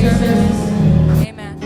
service. Amen.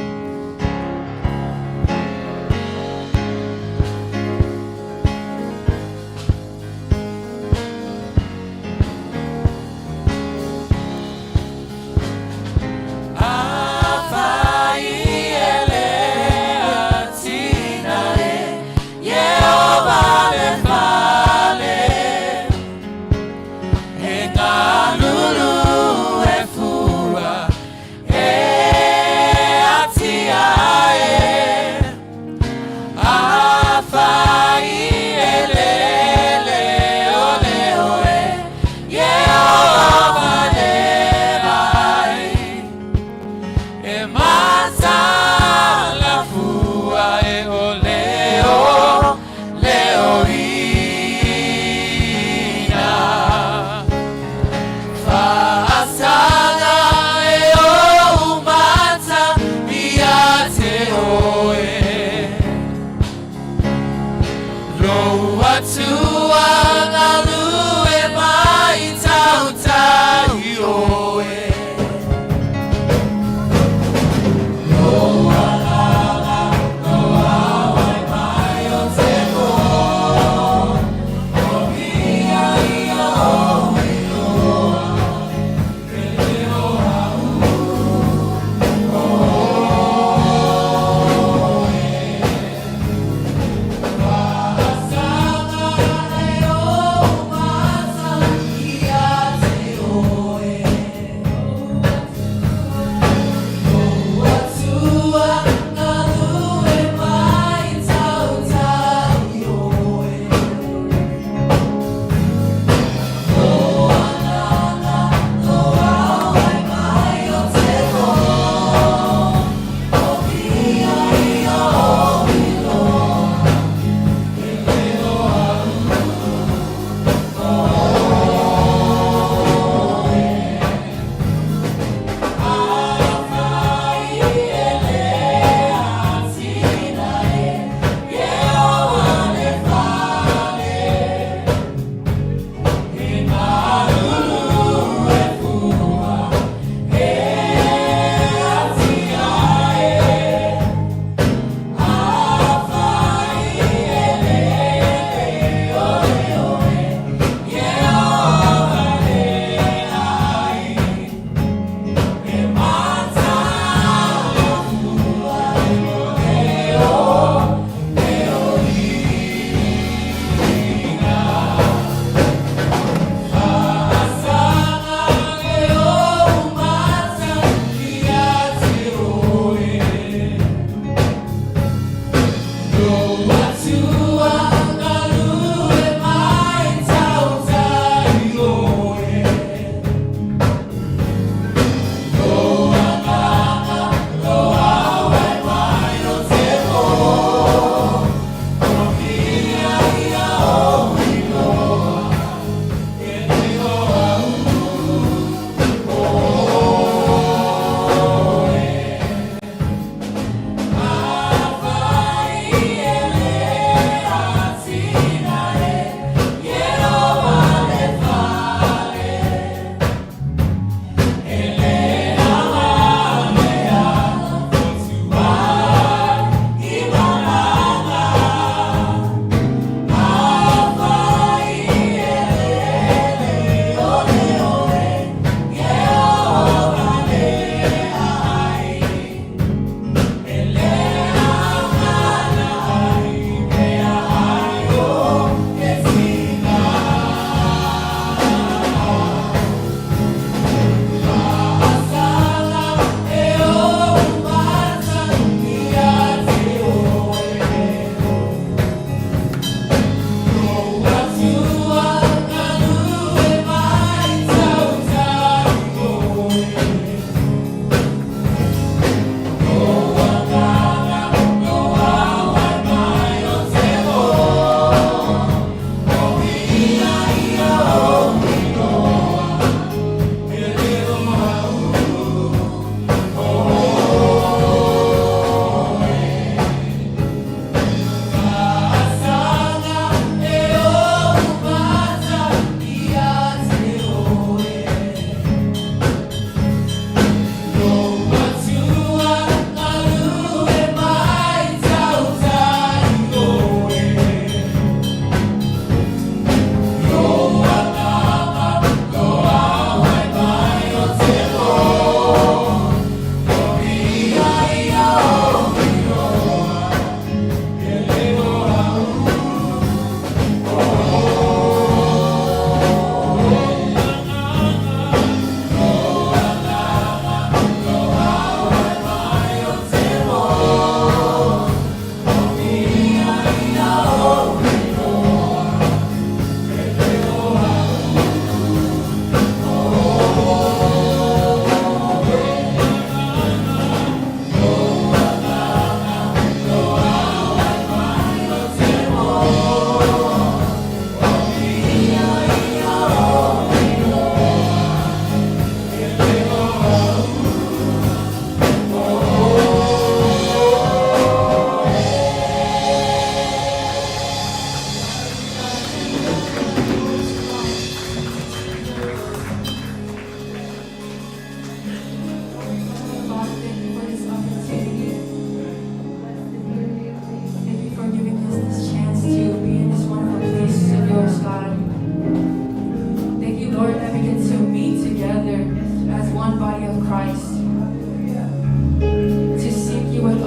Oh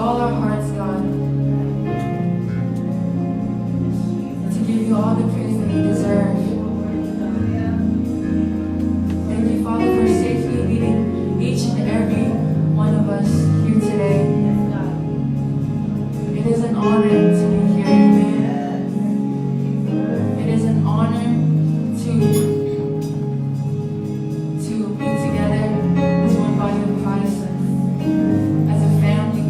all our hearts, God, to give you all the praise that you deserve. Thank you, Father, for safely leading each and every one of us here today. It is an honor to be here, amen. It is an honor to be together as one body of Christ, as a family.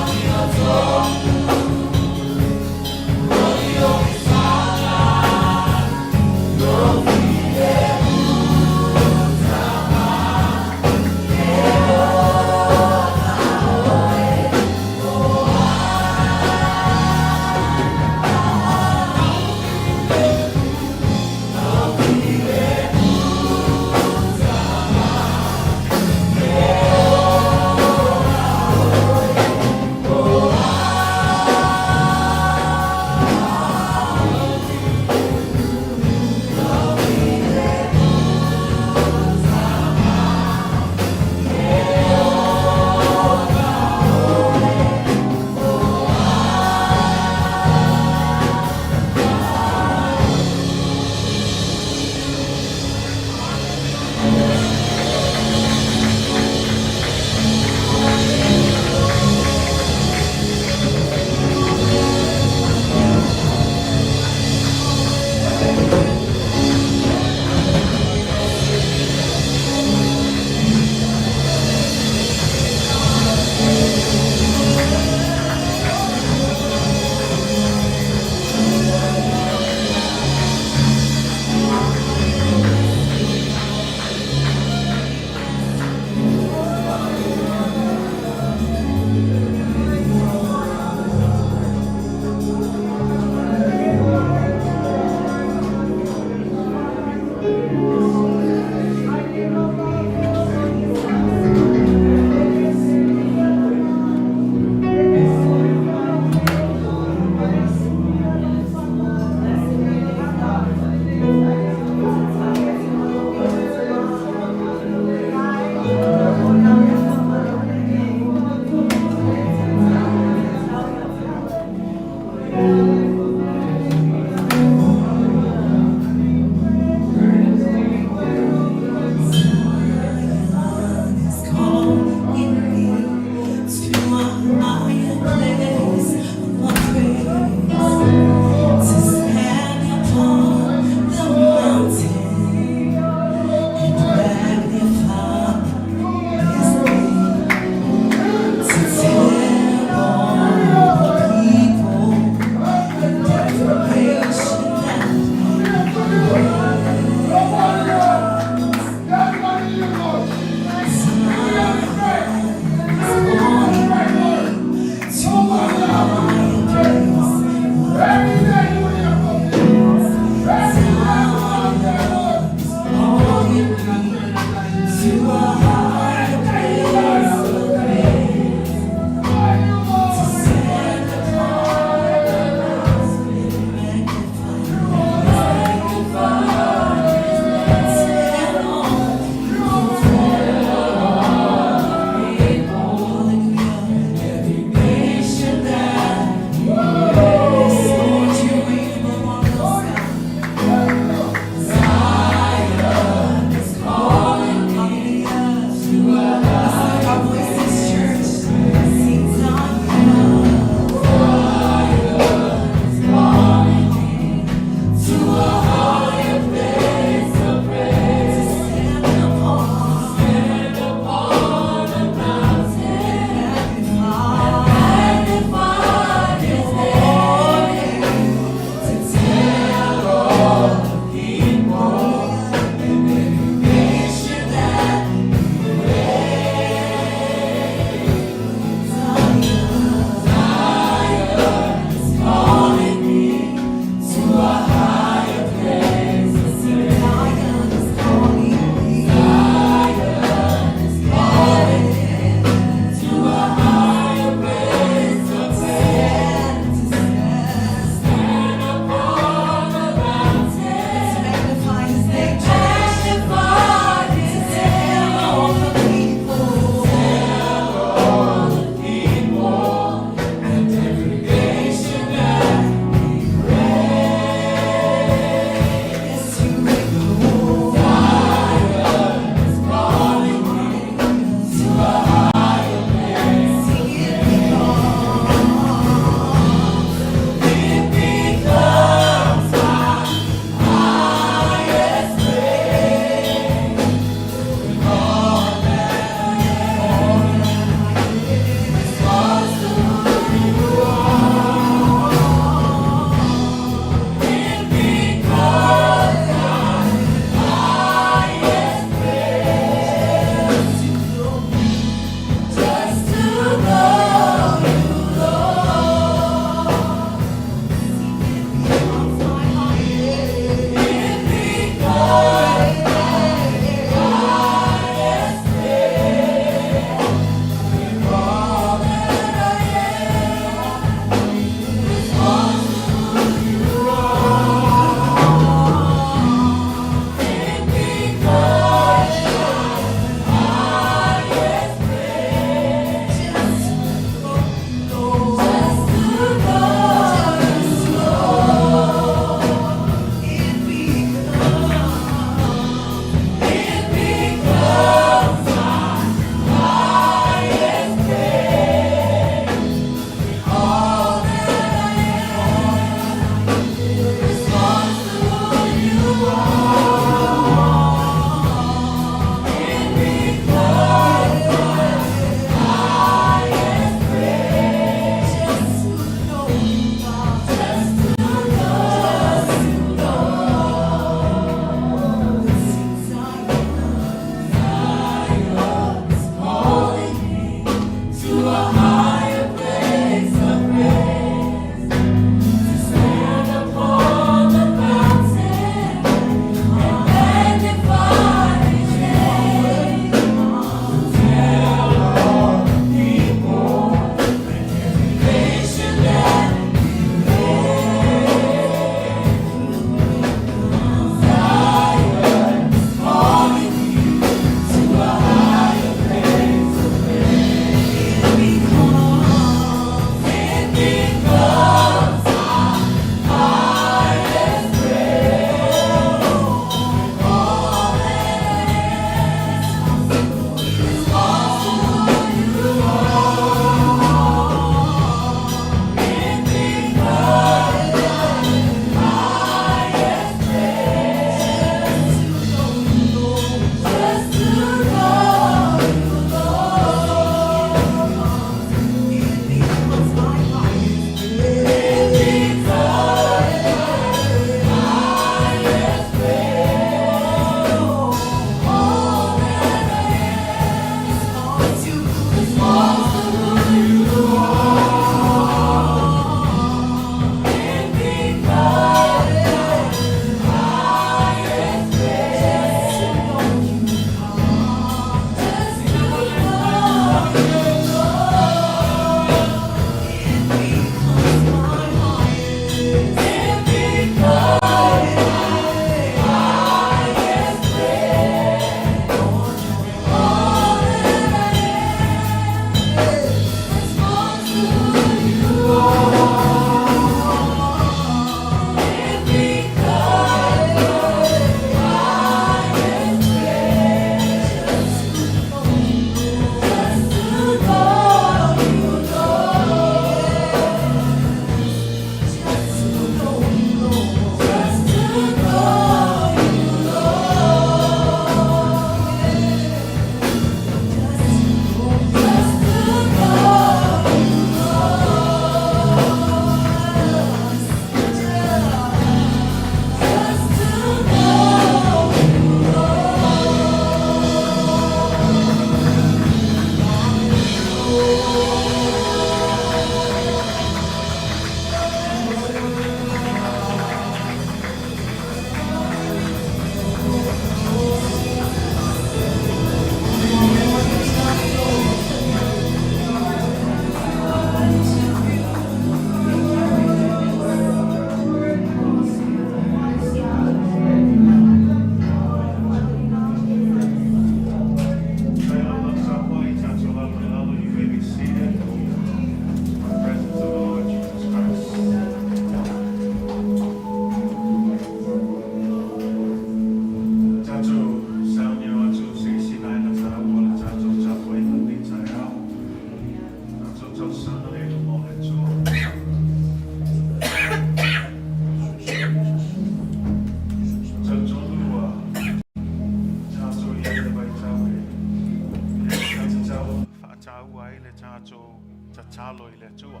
whaataua i le tātou tatalo i le atua.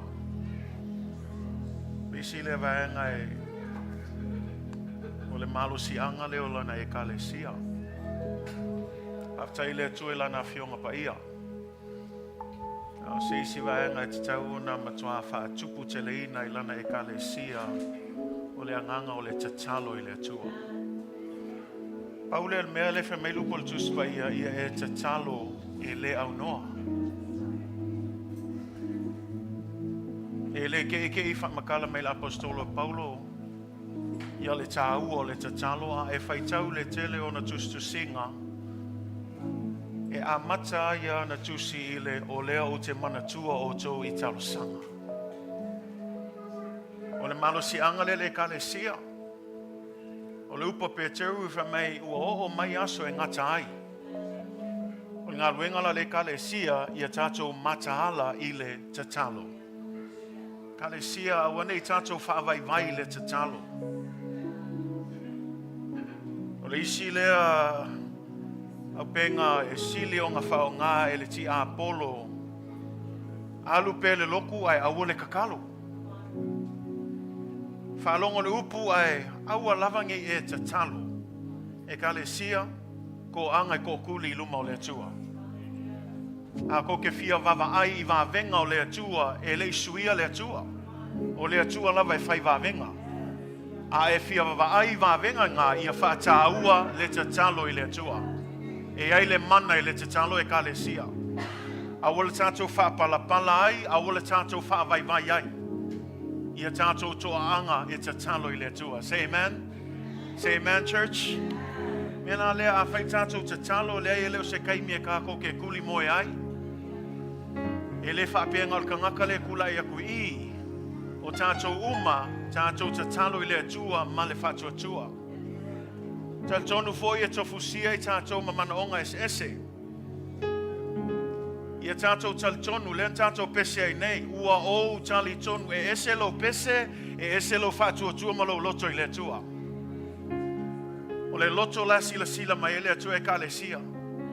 Bisi le vaenga o le malosianga leo lana ekalesia. Aftai le atua lana fionga pa ia. O se isi vaenga te tauna matua Fatu te leina i lana ekalesia o le anganga o le tatalo i le atua. Paule al mea le whameilu pol tuspa ia e tatalo e le au noa. E le ke i whamakala mai l'apostolo Paulo ia le tāu o le tatalo a e whaitau le tele o na tustusinga e a mata ia na tusi i le o lea o te manatua o tō i talosanga. O le malosianga le kalesia. O le upa Peteru i whamei ua o mai aso e ngata ai. O ngā luenga le kalesia ia tātou mataala i le tatalo. Kalesia awa nei tātou whaavaivai le tatalo. O le isi lea au penga e sili o ngā whaonga e le ti a Apollo. Alu pe le loku ai awa le kakalo. Whalongo le upu ai aua lavangi e tatalo. E kalesia ko anga ko kuli luma o le atua. A ko ke fia vava ai i vavenga o le atua e le suia le atua. O le atua lava e whai vavenga. A e fia vava ai vavenga ngā ia whaataua le tatalo i le atua. E ai le mana i le tatalo e kalesia. A wale tātou whaapalapala ai, a wale tātou whaavaivai ai. Ia tātou toa anga e tatalo i le atua. Say amen. Say amen, church. Mena lea a whai tātou tatalo lea e leo se kaimi e kako ke kuli moe ai. E le whaapenga o kangaka le kula i aku i. O tātou uma, tātou tatalo i le atua ma le whatu atua. Tal tonu foi e tofusia i tātou ma Manaomia ese. Ia tātou tal tonu, len tātou pese ai nei. Ua o tali tonu e ese lo pese, e ese lo whatu atua ma lo loto i le atua. O le loto la sila mai e le atua e kalesia.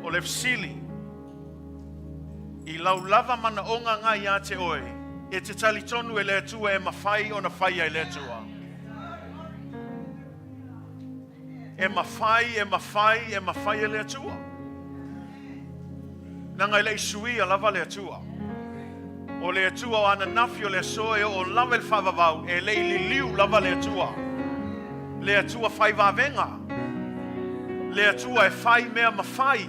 O le fsili. I lau lava Manaomia ngā ia te oe. E te tali tonu e le atua e mawhai o na whai ai le atua. E mawhai e le atua. Nanga le suia lava le atua. O le atua o ana nafi o le soe o lava le whavavau e le liliu lava le atua. Le atua whai vavenga. Le atua e whai mea mawhai.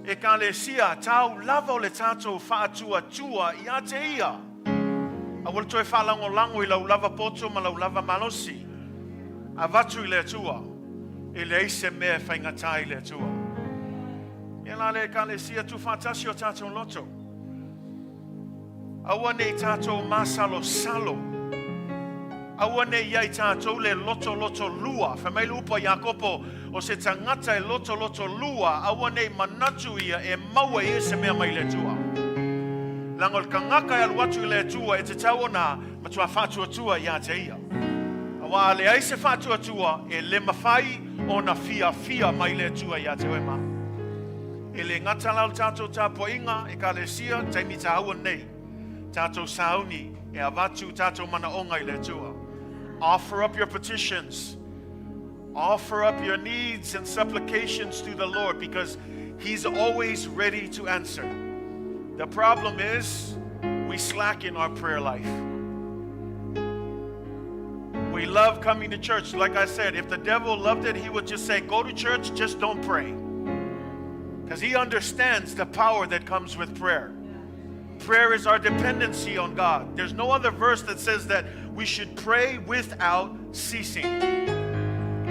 E ka le sia tau lava o le tātou whaatua tua i a te ia. A wale toi whalango lango i lau lava poto ma lau lava malosi. A vatu i le atua. E le eise mea whaingatai i le atua. E la le ka le sia tu whatasi o tātou loto. Aua nei tātou masalo salo. Aua nei iai tātou le loto lua. Whamai lupa Iakopo o se tangata e loto lua. Aua nei manatu ia e maua i se mea mai le tua. Langol kangaka e aluatu i le tua e te tau ona matua whatua tua i a te ia. Awa le aise whatua tua e le mawhai o na fia mai le tua i a te wema. E le ngata lau tātou tāpo inga e ka le sia taimi tā haua nei. Tātou sauni e avatu tātou Manaomia i le tua. Offer up your petitions. Offer up your needs and supplications to the Lord because He's always ready to answer. The problem is we slack in our prayer life. We love coming to church. Like I said, if the devil loved it, he would just say, go to church, just don't pray. Because he understands the power that comes with prayer. Prayer is our dependency on God. There's no other verse that says that we should pray without ceasing.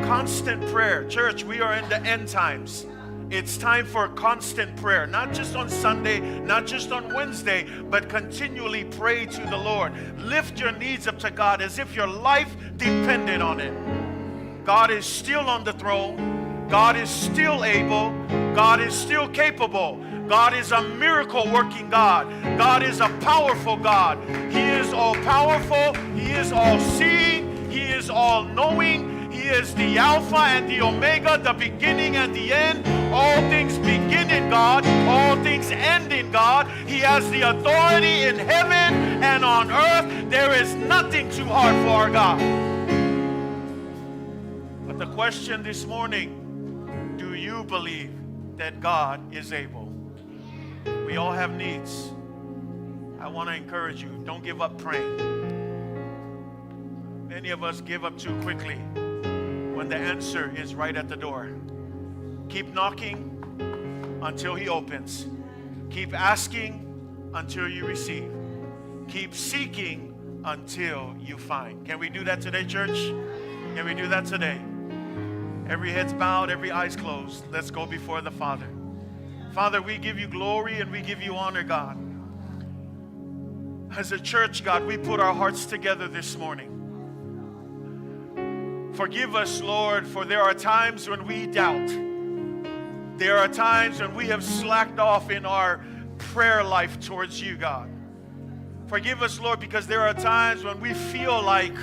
Constant prayer. Church, we are in the end times. It's time for constant prayer. Not just on Sunday, not just on Wednesday, but continually pray to the Lord. Lift your needs up to God as if your life depended on it. God is still on the throne. God is still able. God is still capable. God is a miracle working God. God is a powerful God. He is all powerful. He is all seeing. He is all knowing. He is the Alpha and the Omega, the beginning and the end. All things begin in God. All all things ending, God. He has the authority in heaven and on earth. There is nothing too hard for our God. But the question this morning, do you believe that God is able? We all have needs. I want to encourage you, don't give up praying. Many of us give up too quickly when the answer is right at the door. Keep knocking until He opens. Keep asking until you receive. Keep seeking until you find. Can we do that today, church? Can we do that today? Every head's bowed, every eye's closed. Let's go before the Father. Father, we give you glory and we give you honor, God. As a church, God, we put our hearts together this morning. Forgive us, Lord, for there are times when we doubt. There are times when we have slacked off in our prayer life towards you, God. Forgive us, Lord, because there are times when we feel like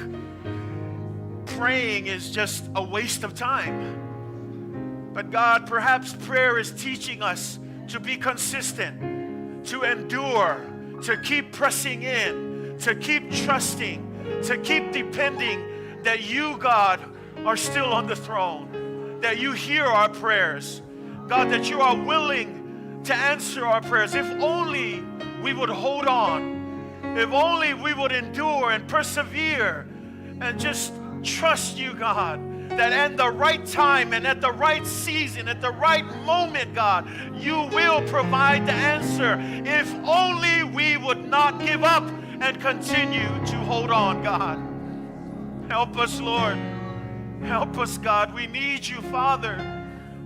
praying is just a waste of time. But God, perhaps prayer is teaching us to be consistent, to endure, to keep pressing in, to keep trusting, to keep depending that you, God, are still on the throne, that you hear our prayers. God, that you are willing to answer our prayers. If only we would hold on. If only we would endure and persevere and just trust you, God, that at the right time and at the right season, at the right moment, God, you will provide the answer. If only we would not give up and continue to hold on, God. Help us, Lord. Help us, God. We need you, Father.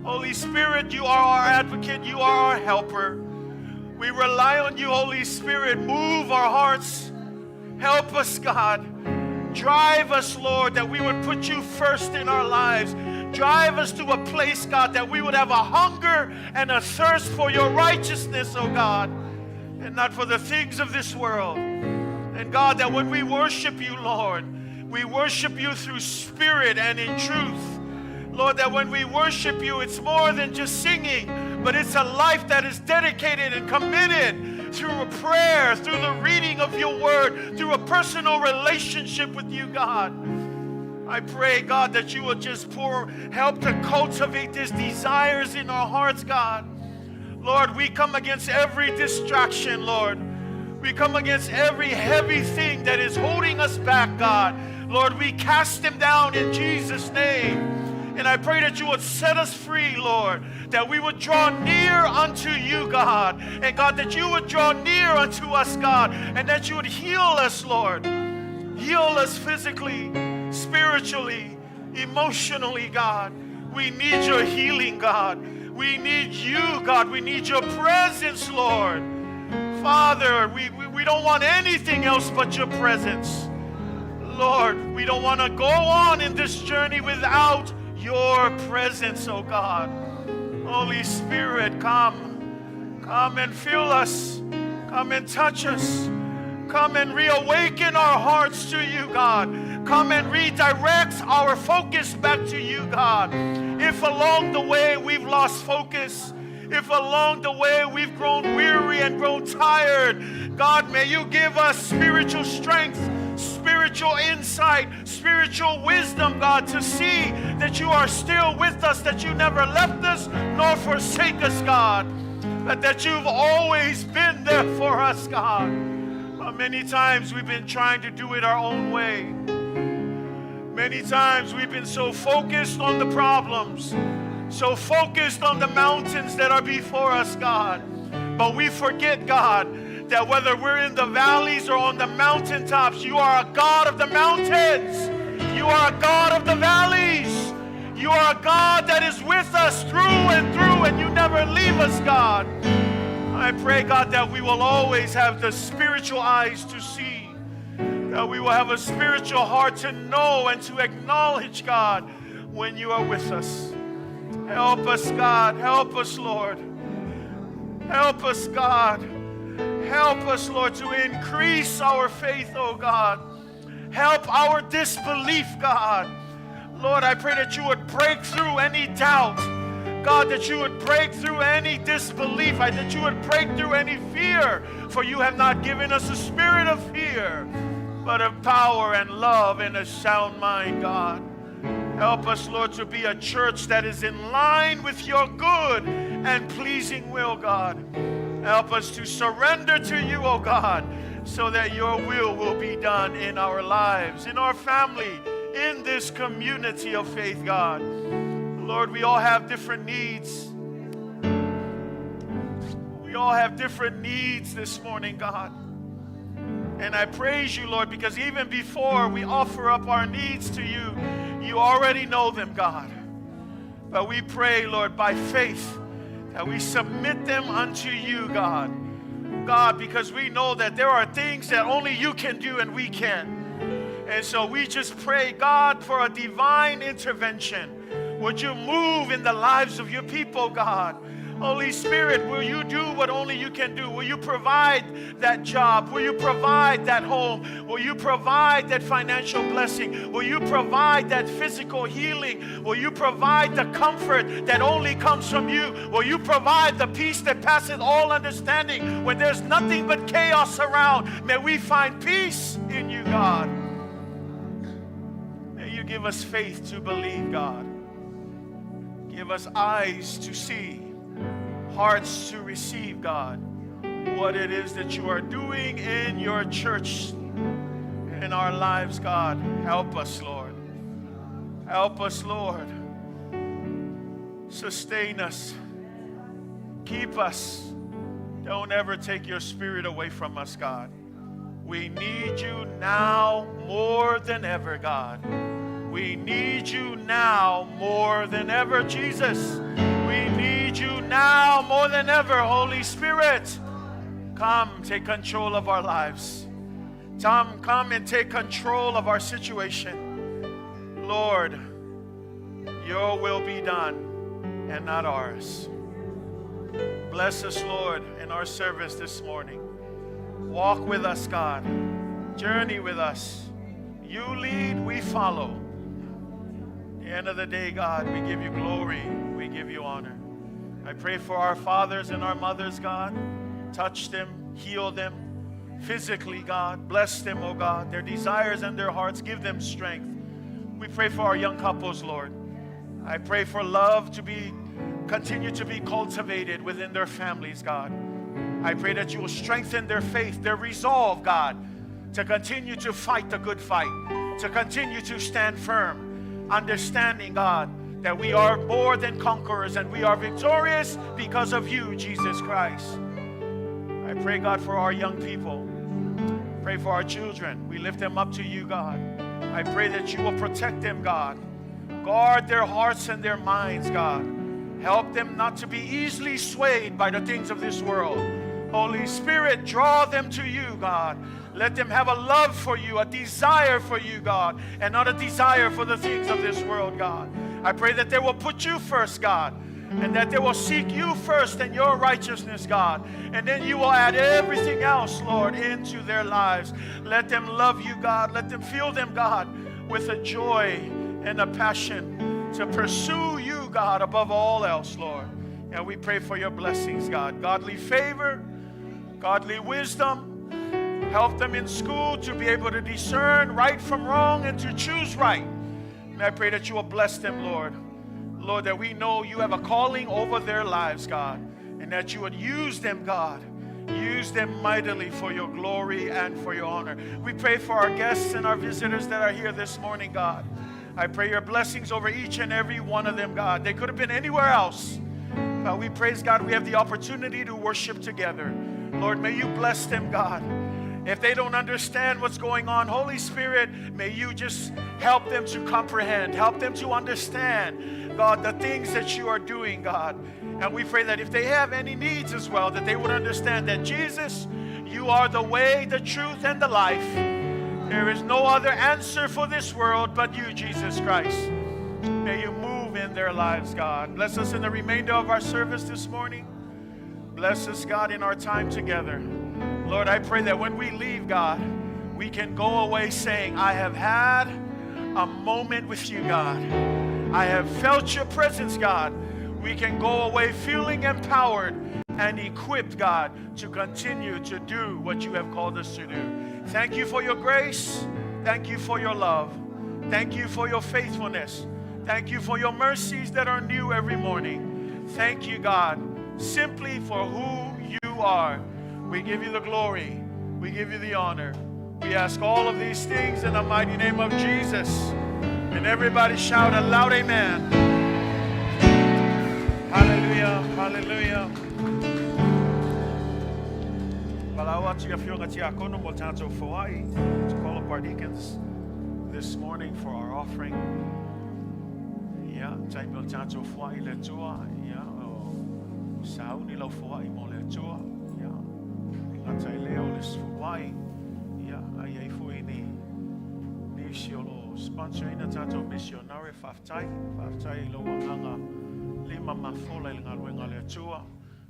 Holy Spirit, you are our advocate. You are our helper. We rely on you, Holy Spirit. Move our hearts. Help us, God. Drive us, Lord, that we would put you first in our lives. Drive us to a place, God, that we would have a hunger and a thirst for your righteousness, oh God, and not for the things of this world. And God, that when we worship you, Lord, we worship you through spirit and in truth. Lord, that when we worship you, it's more than just singing, but it's a life that is dedicated and committed through a prayer, through the reading of your word, through a personal relationship with you, God. I pray, God, that you will just help to cultivate these desires in our hearts, God. Lord, we come against every distraction, Lord. We come against every heavy thing that is holding us back, God. Lord, we cast them down in Jesus' name. And I pray that you would set us free, Lord, that we would draw near unto you, God. And God, that you would draw near unto us, God, and that you would heal us, Lord. Heal us physically, spiritually, emotionally, God. We need your healing, God. We need you, God. We need your presence, Lord. Father, we don't want anything else but your presence. Lord, we don't want to go on in this journey without your presence, oh God. Holy Spirit, come. Come and fill us. Come and touch us. Come and reawaken our hearts to you, God. Come and redirect our focus back to you, God. If along the way we've lost focus, if along the way we've grown weary and grown tired, God, may you give us spiritual strength, spiritual insight, spiritual wisdom, God, to see that you are still with us, that you never left us nor forsake us, God, but that you've always been there for us, God. Many times we've been trying to do it our own way. Many times we've been so focused on the problems, so focused on the mountains that are before us, God, but we forget, God, that whether we're in the valleys or on the mountaintops, you are a God of the mountains. You are a God of the valleys. You are a God that is with us through, and you never leave us, God. I pray, God, that we will always have the spiritual eyes to see, that we will have a spiritual heart to know and to acknowledge, God, when you are with us. Help us, God. Help us, Lord. Help us, God. Help us, Lord, to increase our faith, oh God. Help our disbelief, God. Lord, I pray that you would break through any doubt. God, that you would break through any disbelief, that you would break through any fear, for you have not given us a spirit of fear, but of power and love and a sound mind, God. Help us, Lord, to be a church that is in line with your good and pleasing will, God. Help us to surrender to you, oh God, so that your will be done in our lives, in our family, in this community of faith, God. Lord, we all have different needs. We all have different needs this morning, God. And I praise you, Lord, because even before we offer up our needs to you, you already know them, God. But we pray, Lord, by faith, that we submit them unto you, God. God, because we know that there are things that only you can do and we can't. And so we just pray, God, for a divine intervention. Would you move in the lives of your people, God? Holy Spirit, will you do what only you can do? Will you provide that job? Will you provide that home? Will you provide that financial blessing? Will you provide that physical healing? Will you provide the comfort that only comes from you? Will you provide the peace that passes all understanding when there's nothing but chaos around? May we find peace in you, God. May you give us faith to believe, God. Give us eyes to see, hearts to receive, God, what it is that you are doing in your church, in our lives, God. Help us, Lord. Help us, Lord. Sustain us. Keep us. Don't ever take your spirit away from us, God. We need you now more than ever, God. We need you now more than ever, Jesus. We need you now more than ever, Holy Spirit. Come, take control of our lives. Come and take control of our situation. Lord, your will be done and not ours. Bless us, Lord, in our service this morning. Walk with us, God. Journey with us. You lead, we follow. At the end of the day, God, we give you glory. We give you honor. I pray for our fathers and our mothers, God. Touch them, heal them physically, God. Bless them, oh God. Their desires and their hearts, give them strength. We pray for our young couples, Lord. I pray for love to continue to be cultivated within their families, God. I pray that you will strengthen their faith, their resolve, God, to continue to fight the good fight, to continue to stand firm, understanding, God, that we are more than conquerors and we are victorious because of you, Jesus Christ. I pray, God, for our young people. Pray for our children. We lift them up to you, God. I pray that you will protect them, God. Guard their hearts and their minds, God. Help them not to be easily swayed by the things of this world. Holy Spirit, draw them to you, God. Let them have a love for you, a desire for you, God, and not a desire for the things of this world, God. I pray that they will put you first, God, and that they will seek you first and your righteousness, God. And then you will add everything else, Lord, into their lives. Let them love you, God. Let them feel them, God, with a joy and a passion to pursue you, God, above all else, Lord. And we pray for your blessings, God. Godly favor, godly wisdom. Help them in school to be able to discern right from wrong and to choose right. And I pray that you will bless them, Lord. Lord, that we know you have a calling over their lives, God, and that you would use them, God. Use them mightily for your glory and for your honor. We pray for our guests and our visitors that are here this morning, God. I pray your blessings over each and every one of them, God. They could have been anywhere else. But we praise God, we have the opportunity to worship together. Lord, may you bless them, God. If they don't understand what's going on, Holy Spirit, may you just help them to comprehend, help them to understand, God, the things that you are doing, God. And we pray that if they have any needs as well, that they would understand that, Jesus, you are the way, the truth, and the life. There is no other answer for this world but you, Jesus Christ. May you move in their lives, God. Bless us in the remainder of our service this morning. Bless us, God, in our time together. Lord, I pray that when we leave, God, we can go away saying, I have had a moment with you, God. I have felt your presence, God. we can go away feeling empowered and equipped, God, to continue to do what you have called us to do. Thank you for your grace. Thank you for your love. Thank you for your faithfulness. Thank you for your mercies that are new every morning. Thank you, God, simply for who you are. We give you the glory. We give you the honor. We ask all of these things in the mighty name of Jesus. And everybody shout a loud amen. Hallelujah, hallelujah. To call up our deacons this morning for our offering. Yeah, time will tato fuai le tua. Yeah, sauni lo fuai mo le tua. Yeah, ngatai leo le fuai. Yeah, ai fui ni siolo sponsor ina tato missionary faftai lo wanga lima mafola le ngalwenga le tua.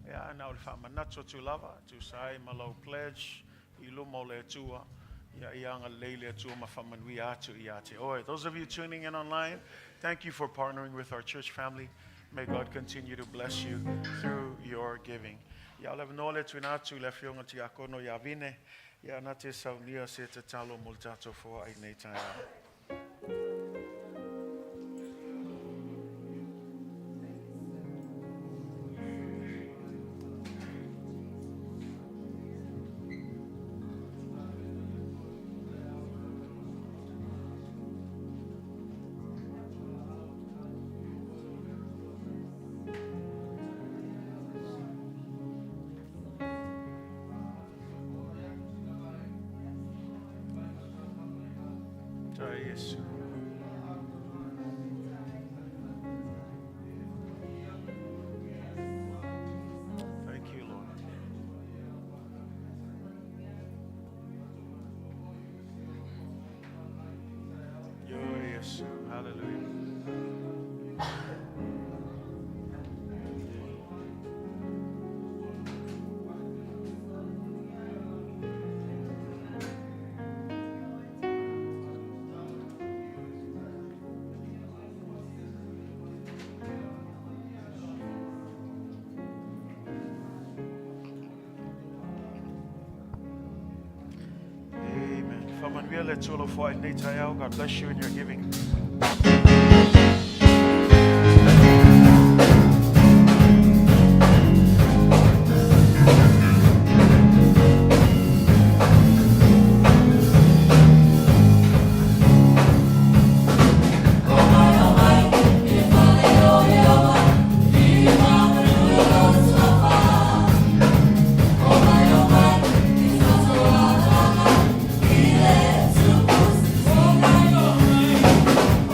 Yeah, now if I'm not so to lava to say malo pledge ilumo le tua. Those of you tuning in online, thank you for partnering with our church family. May God continue to bless you through your giving. Thank you, Lord. Yes, hallelujah. God bless you in your giving.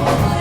Oh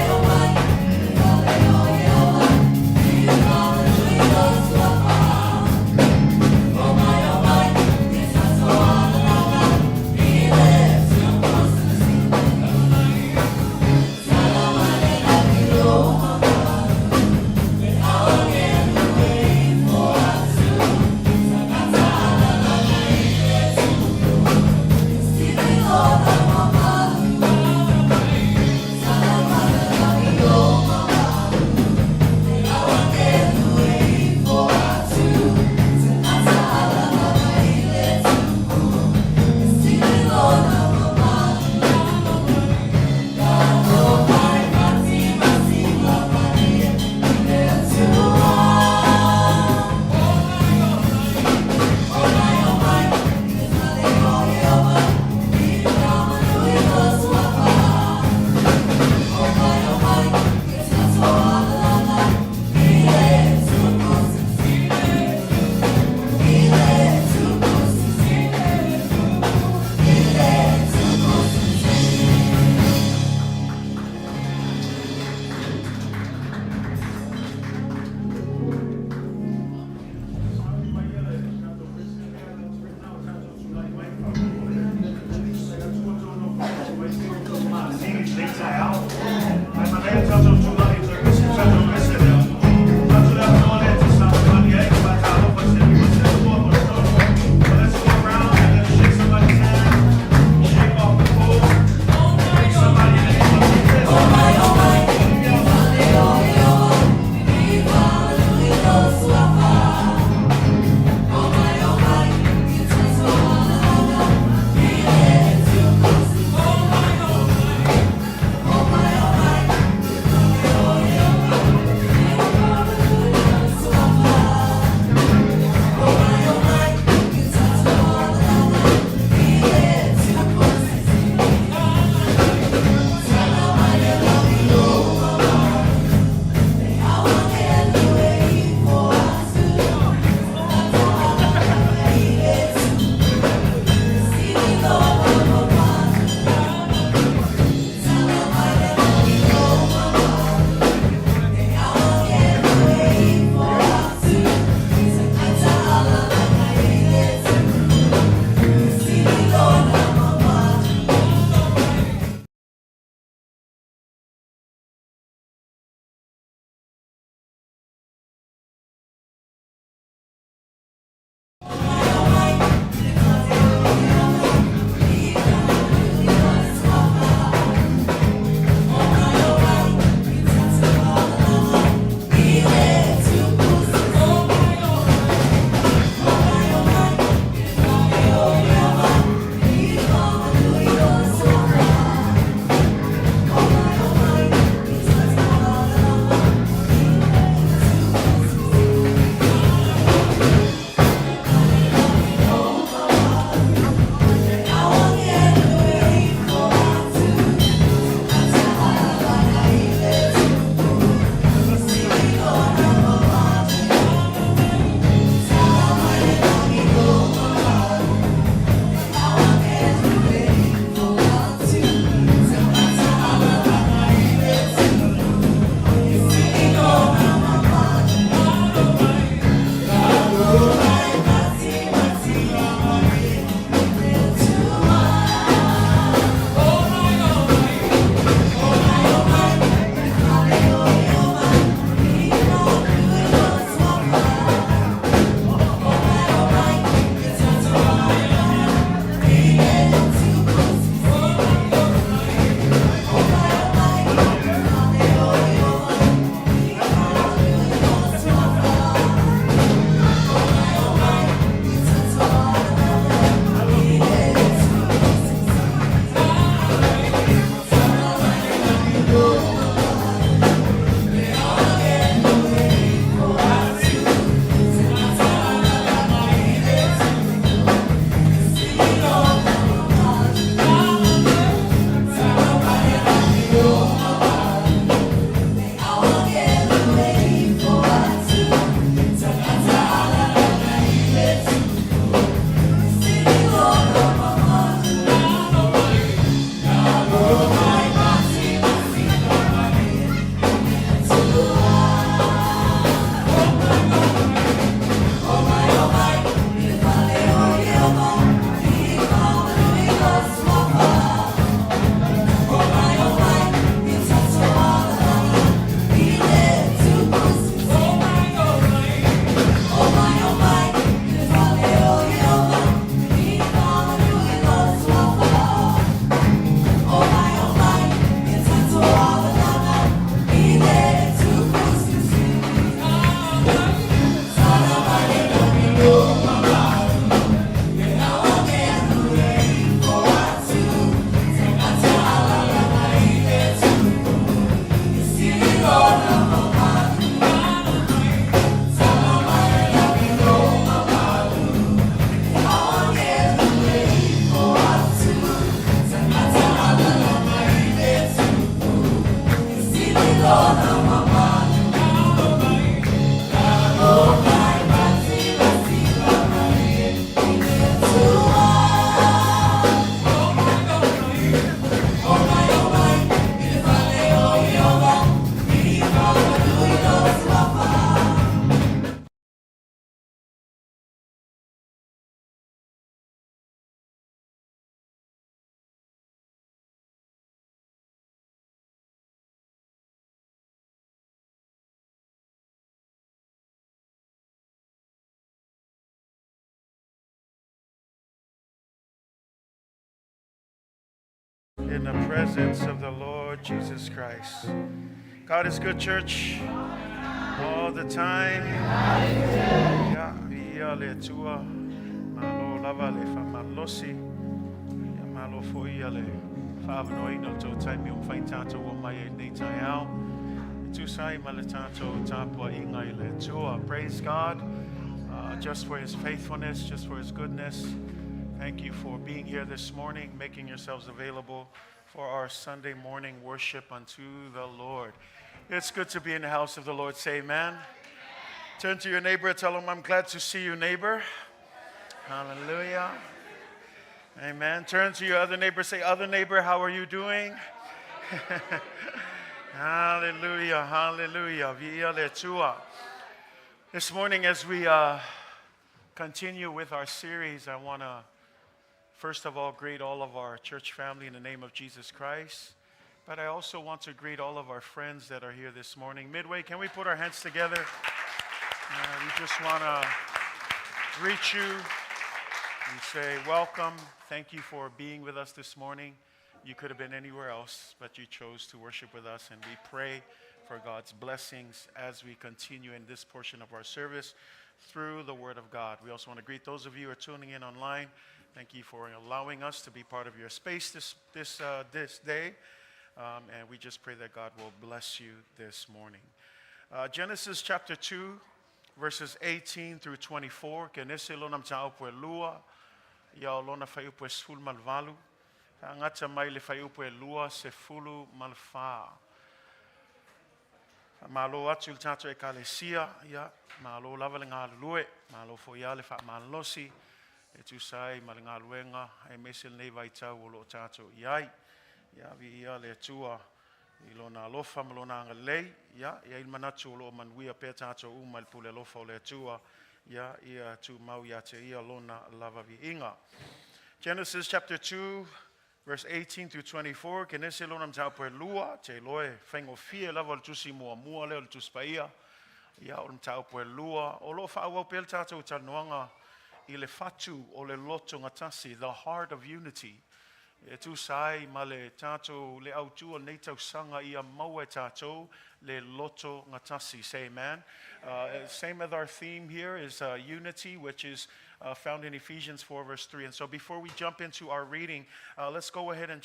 in the presence of the Lord Jesus Christ. God is good, church, all the time. Ya ia le tua malo lava le famalosi ya malo foia le favanoina to time yung find tato o mai nei taiao tu sai malatato tapua ingai le tua. Praise God just for his faithfulness, just for his goodness. Thank you for being here this morning, making yourselves available for our Sunday morning worship unto the Lord. It's good to be in the house of the Lord. Say amen. Turn to your neighbor and tell him, I'm glad to see you, neighbor. Hallelujah. Amen. Turn to your other neighbor. Say, other neighbor, how are you doing? Hallelujah. Hallelujah. Via le tua. This morning, as we continue with our series, I want to first of all greet all of our church family in the name of Jesus Christ. But I also want to greet all of our friends that are here this morning. Midway, can we put our hands together? We just want to greet you and say welcome. Thank you for being with us this morning. You could have been anywhere else, but you chose to worship with us. And we pray for God's blessings as we continue in this portion of our service through the Word of God. We also want to greet those of you who are tuning in online. Thank you for allowing us to be part of your space this day. And we just pray that God will bless you this morning. Genesis chapter 2, verses 18 through 24. Kenese lona mtao pue lua. Ya lona faiu pue sful malvalu. Ngata mai le faiu pue lua se fulu malfa. Malo atu tato e kalesia. Ya malo lava le ngā lue. Malo fo ya le fa malosi. E tu sai ma le ngā luenga. E mesil nei vai tau o lo tato iai. Ya vi ia le tua I lona alofa ma lona angalei ya il manatu lo manuia pe tato uma il pule alofa o le tua ya ia tu mau ya te ia lona lava vi inga. Genesis chapter 2 verse 18 through 24. Kenese lona mtau pe lua te loe whaingo fie lava le tusi mua mua leo le tuspaia ya o mtau pe lua o lo fa au pe tato tanuanga I le Fatu o le Lotogatasi, the heart of unity. E tu sai ma le tatou le autua nei tau sanga ia maua tatou le Lotogatasi. Say amen. Same as our theme here is unity, which is found in Ephesians 4 verse 3. And so before we jump into our reading, let's go ahead and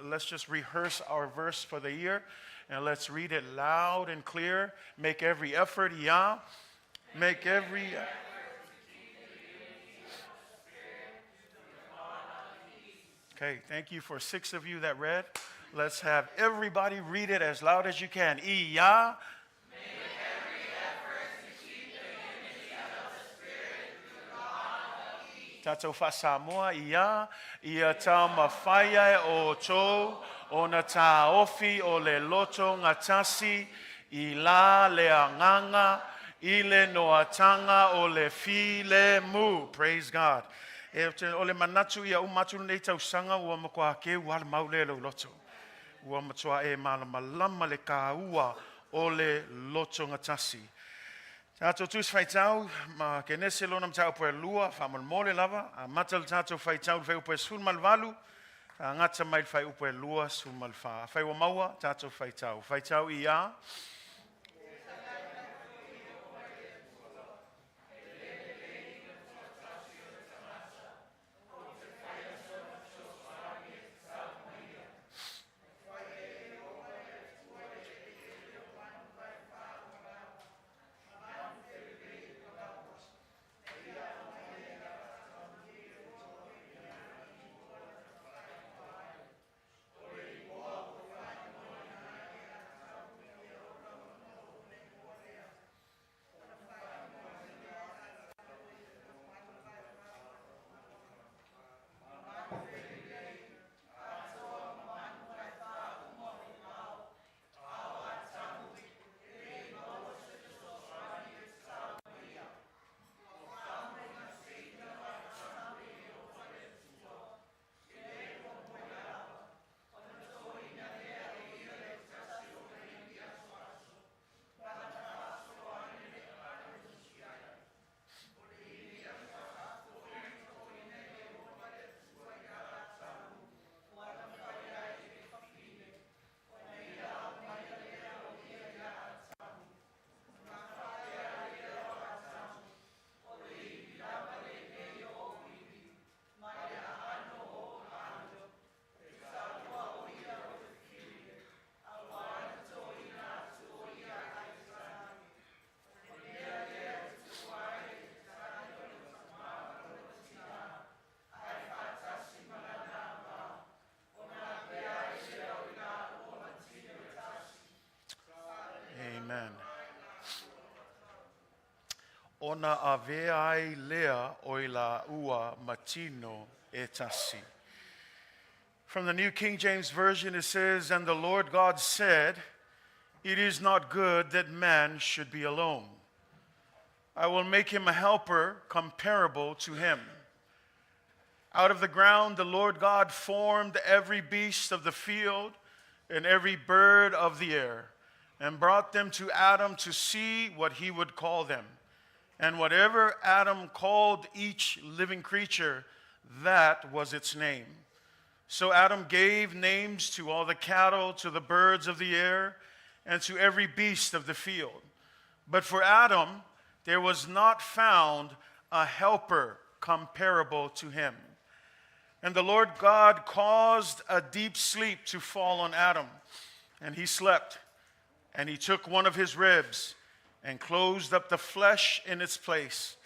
let's just rehearse our verse for the year. And let's read it loud and clear. Make every effort, yeah. Make every Okay, thank you for 6 of you that read. Let's have everybody read it as loud as you can. Iya. Make every effort to keep the unity of the Spirit through the bond of peace. Tatou Fasamoa, ia. Ia tau mawhaia o tō, o na tā ofi o le Lotogatasi, I la le anganga, I le noatanga o le fi le mu. Praise God. E o le manatu ia umatu nei tau sanga ua makoa ke ua le maule lo loto. Ua matua e malama le kāua o le Lotogatasi. Tatou tus whaitau, ma Kenese lona mtau poe lua, whamal mole lava, a matal tatou whaitau le whaiupoe sul malvalu, a ngata mai le whaiupoe lua sul malfa. Whaiwa maua, tatou whaitau. Whaitau I a. ona ave ai lea oila ua matino e tasi. From the New King James Version, it says, "And the Lord God said, it is not good that man should be alone. I will make him a helper comparable to him. Out of the ground the Lord God formed every beast of the field and every bird of the air, and brought them to Adam to see what he would call them. And whatever Adam called each living creature, that was its name. So Adam gave names to all the cattle, to the birds of the air, and to every beast of the field. But for Adam there was not found a helper comparable to him. And the Lord God caused a deep sleep to fall on Adam, and he slept. And he took one of his ribs and closed up the flesh in its place.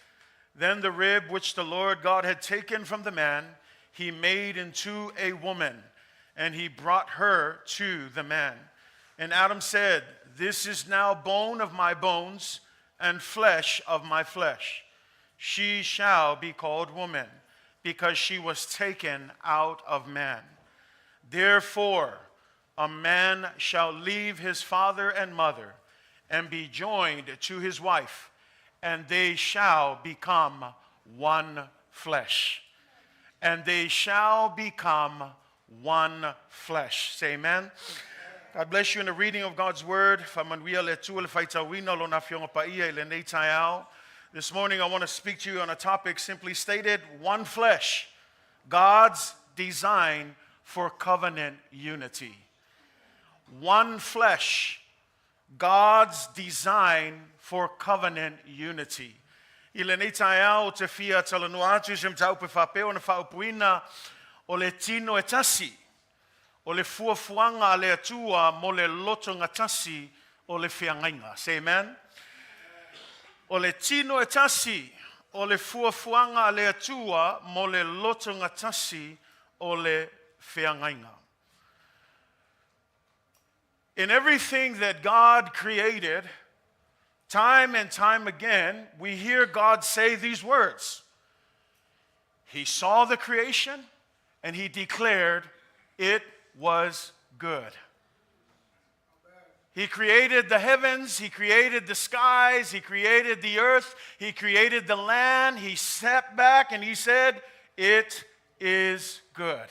Then the rib which the Lord God had taken from the man, he made into a woman, and he brought her to the man. And Adam said, this is now bone of my bones and flesh of my flesh. She shall be called woman, because she was taken out of man. Therefore, a man shall leave his father and mother and be joined to his wife, and they shall become one flesh. And they shall become one flesh. Say amen. God bless you in the reading of God's word. This morning I want to speak to you on a topic simply stated, one flesh, God's design for covenant unity. One flesh, God's design for covenant unity. Ile nei tae o te fia talanoa atu sem taupe whapeo na whaupuina o le Tino e Tasi, o le Fuafuaga a le Atua mo le Lotogatasi o le Feagaiga. Say amen. O le Tino e Tasi, o le Fuafuaga a le Atua mo le Lotogatasi o le Feagaiga. In everything that God created, time and time again, we hear God say these words. He saw the creation and he declared it was good. He created the heavens, he created the skies, he created the earth, he created the land. He sat back and he said, it is good.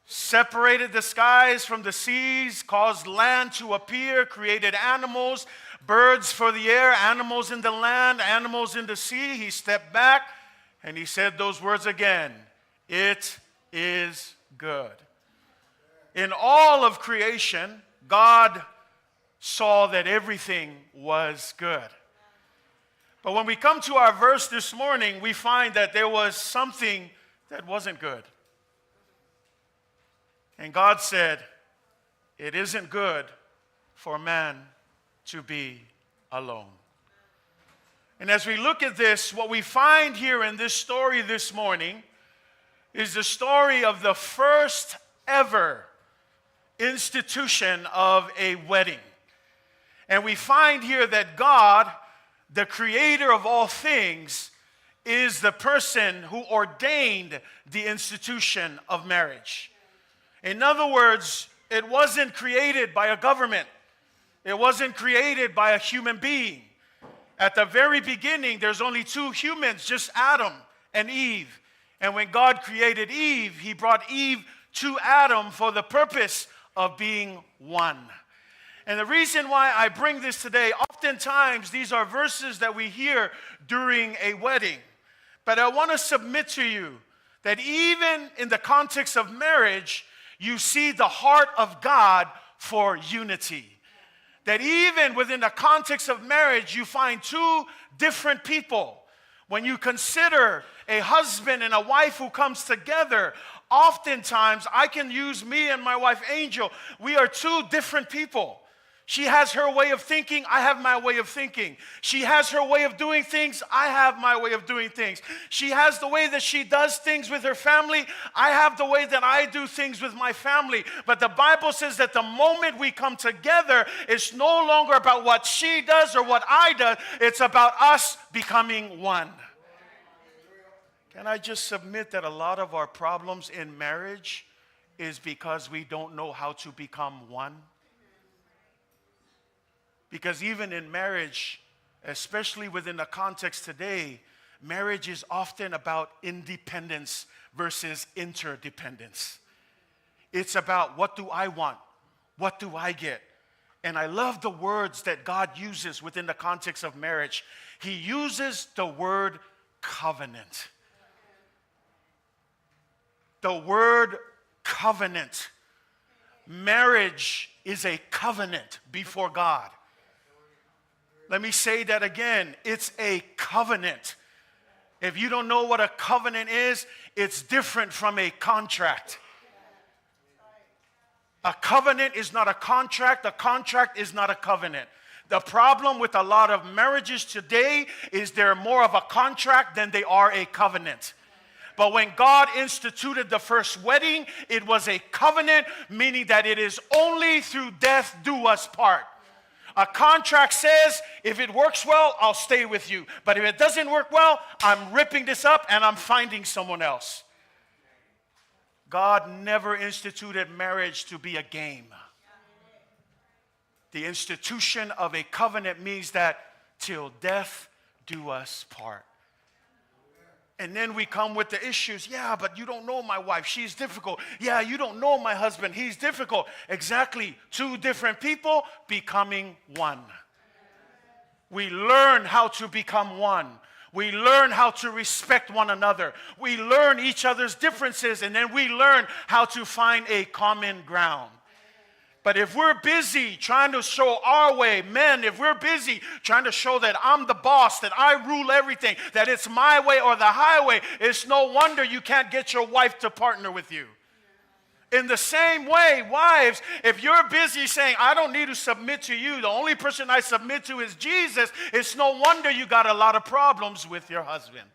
Separated the skies from the seas, caused land to appear, created animals, birds for the air, animals in the land, animals in the sea. He stepped back and he said those words again. It is good. In all of creation, God saw that everything was good. But when we come to our verse this morning, we find that there was something that wasn't good. And God said, it isn't good for man to be alone. And as we look at this, what we find here in this story this morning is the story of the first ever institution of a wedding. And we find here that God, the creator of all things, is the person who ordained the institution of marriage. In other words, it wasn't created by a government. It wasn't created by a human being. At the very beginning, there's only two humans, just Adam and Eve. And when God created Eve, he brought Eve to Adam for the purpose of being one. And the reason why I bring this today, oftentimes these are verses that we hear during a wedding. But I want to submit to you that even in the context of marriage, you see the heart of God for unity. That even within the context of marriage, you find two different people. When you consider a husband and a wife who comes together, oftentimes I can use me and my wife Angel. We are two different people. She has her way of thinking, I have my way of thinking. She has her way of doing things, I have my way of doing things. She has the way that she does things with her family, I have the way that I do things with my family. But the Bible says that the moment we come together, it's no longer about what she does or what I do, it's about us becoming one. Can I just submit that a lot of our problems in marriage is because we don't know how to become one? Because even in marriage, especially within the context today, marriage is often about independence versus interdependence. It's about what do I want? What do I get? And I love the words that God uses within the context of marriage. He uses the word covenant. The word covenant. Marriage is a covenant before God. Let me say that again. It's a covenant. If you don't know what a covenant is, it's different from a contract. A covenant is not a contract. A contract is not a covenant. The problem with a lot of marriages today is they're more of a contract than they are a covenant. But when God instituted the first wedding, it was a covenant, meaning that it is only through death do us part. A contract says, if it works well, I'll stay with you. But if it doesn't work well, I'm ripping this up and I'm finding someone else. God never instituted marriage to be a game. The institution of a covenant means that till death do us part. And then we come with the issues. Yeah, but you don't know my wife. She's difficult. Yeah, you don't know my husband. He's difficult. Exactly. Two different people becoming one. We learn how to become one. We learn how to respect one another. We learn each other's differences, and then we learn how to find a common ground. But if we're busy trying to show our way, men, if we're busy trying to show that I'm the boss, that I rule everything, that it's my way or the highway, it's no wonder you can't get your wife to partner with you. In the same way, wives, if you're busy saying, I don't need to submit to you, the only person I submit to is Jesus, it's no wonder you got a lot of problems with your husband.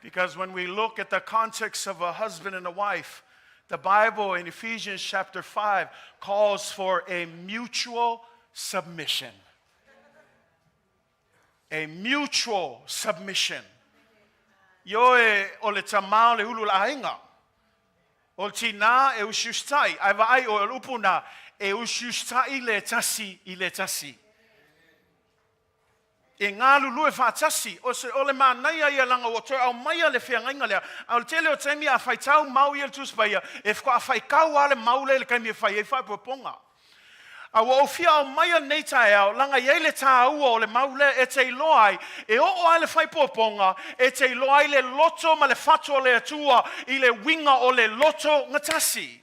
Because when we look at the context of a husband and a wife, the Bible in Ephesians chapter 5 calls for a mutual submission. A mutual submission. Yoe ole tamau le hulu la hinga. Ol tina e ushustai. Ai vai o upuna e ushustai le tasi I le tasi. E ngā lulu e whātasi, o se ole mā naia ia langa o toi au maia le Feagaiga lea, au tele o taimi a whaitau mau ia le tuspaia, e whaka a whaikau ale maule le kaimi e whai e whai puaponga. A o fia au maia nei tae au, langa iei le tā ua o le maule e te iloai, e o ale whai puaponga, e te iloai le loto ma le Fatu o le Atua, I le winga o le Lotogatasi.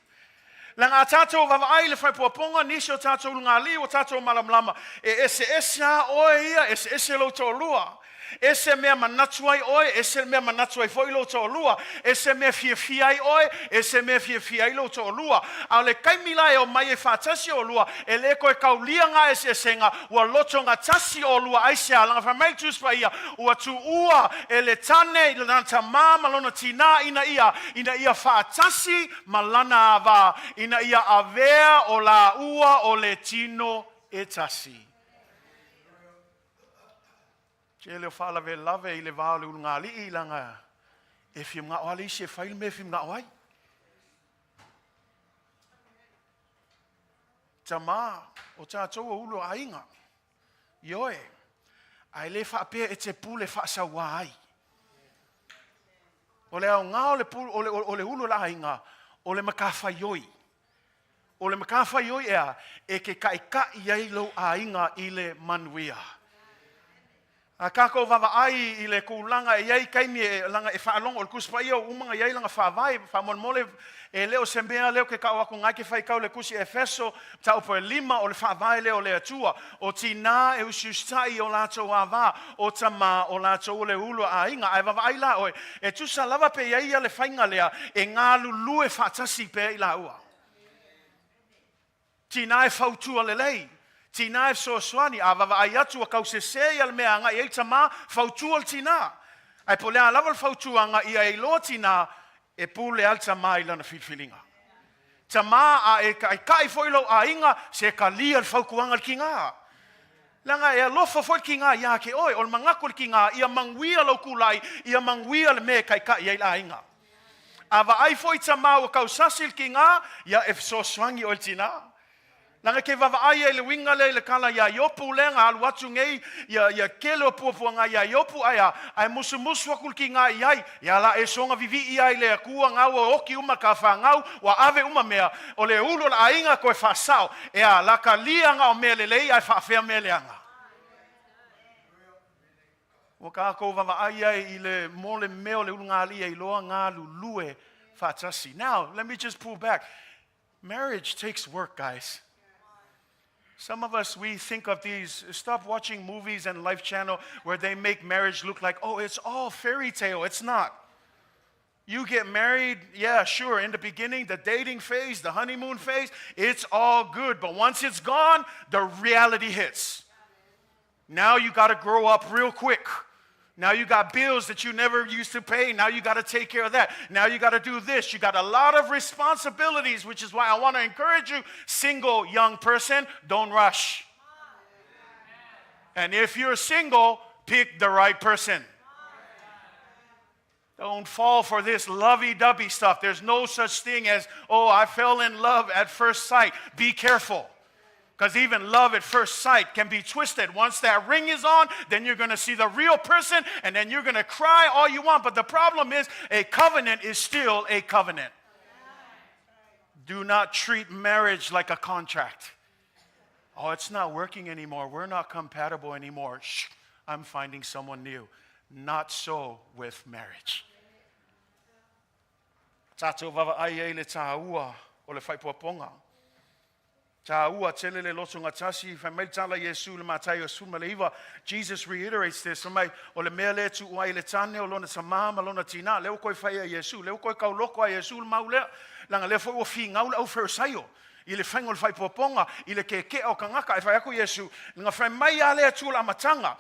Langa tatou vavaai le whai puaponga, nisi o tatou lungali o tatou malamlama. E ese a oe ia, ese lo to lua. Ese mea manatuai oe, ese mea manatuai foi lo to lua. Ese mea fiafiai oe, ese mea fiafiai lo to lua. Au le kaimila e o mai e whātasi o lua, e le koe kaulia ngā ese senga, ua loto ngā tasi o lua aise a langa whamai tuspa ia, ua tu ua e le tane, I le nanta mā malona tina ina ia whātasi malana ava, ina ia avea o la ua o le Tino e Tasi. Ke le whala ve lave I le vāle ulu ngā li I langa. E whiam ngā oali se whaile me whiam ngā oai. Ta mā, o tātou o ulu a inga. Ioe, ai le whaapea e te pule whaasa wai. O le au ngā o le ulu la inga, o le makawhaioi. O le makawhaioi ea, e ke kaika iei lo a inga I le manuia. A kako vava ai I le kulanga e iei kaimi e langa e whaalonga o le kuspa ia o umanga iei langa whaavai, whaamon e leo sembea leo ke kau ako ngai ke whaikau le kusi e Feso, tau po e 5 o le whaavai leo le Atua, o tina e usiustai o lātou ava, o tama o lātou le ulu a inga, ai vava ai la oe, e tusa lava pe iei le whainga lea, e ngā lulu e whaatasi pe I la ua. Tina e fautua lelei. Tina e Fesoasoani. A vava ai atu a kausesea le mea nga i ei tama fautua le tina. Ai po lea lava le fautua nga i ei loa tina e pule al tama i lana filfilinga. Tama a e kai foilo a inga se ka lia le faukuanga le kinga. Langa e alofa foi kinga ia ke oi, o le mangako le kinga ia manguia lo kulai, ia manguia le me kai ia la inga. Ava ai foi tama o kausasi le kinga ia e Fesoasoani o le tina. Langa ke vava ai e le winga le kala ia yopu lenga alu atu ngei ia kele o puapuanga ia yopu ai musu akul kinga ia la e songa vivi ia le akua ngau o oki uma ka whangau wa ave uma mea o le ulo la ainga koe whasao ea la ka lianga o mele lei ai whawhea meleanga. O ka ako vava ai i le mole meo le ulunga alia i loa ngā lulue whatasi. Now, let me just pull back. Marriage takes work, guys. Some of us, we think of these, stop watching movies and Life Channel where they make marriage look like, oh, it's all fairy tale. It's not. You get married, yeah, sure, in the beginning, the dating phase, the honeymoon phase, it's all good. But once it's gone, the reality hits. Now you got to grow up real quick. Now you got bills that you never used to pay. Now you got to take care of that. Now you got to do this. You got a lot of responsibilities, which is why I want to encourage you, single young person, don't rush. And if you're single, pick the right person. Don't fall for this lovey-dovey stuff. There's no such thing as, oh, I fell in love at first sight. Be careful. Because even love at first sight can be twisted. Once that ring is on, then you're going to see the real person, and then you're going to cry all you want. But the problem is, a covenant is still a covenant. Do not treat marriage like a contract. Oh, it's not working anymore. We're not compatible anymore. Shh, I'm finding someone new. Not so with marriage. Tatou vava ai e le Atua o le whaipuaponga. Atua tele le Lotogatasi whamai tala Yesu le matai o suma le iwa. Jesus reiterates this. Whamai o le mea le tu uai le tane o lona tamama lona tina. Leo koe whai a Yesu. Leo koe kau loko a Yesu le maulea. Langa leo fo ua whi ngau le au Fesoaio. I le whaingo le whaipuaponga. I le keke o kangaka e whai ako Yesu. Nga whamai a lea tu la amatanga.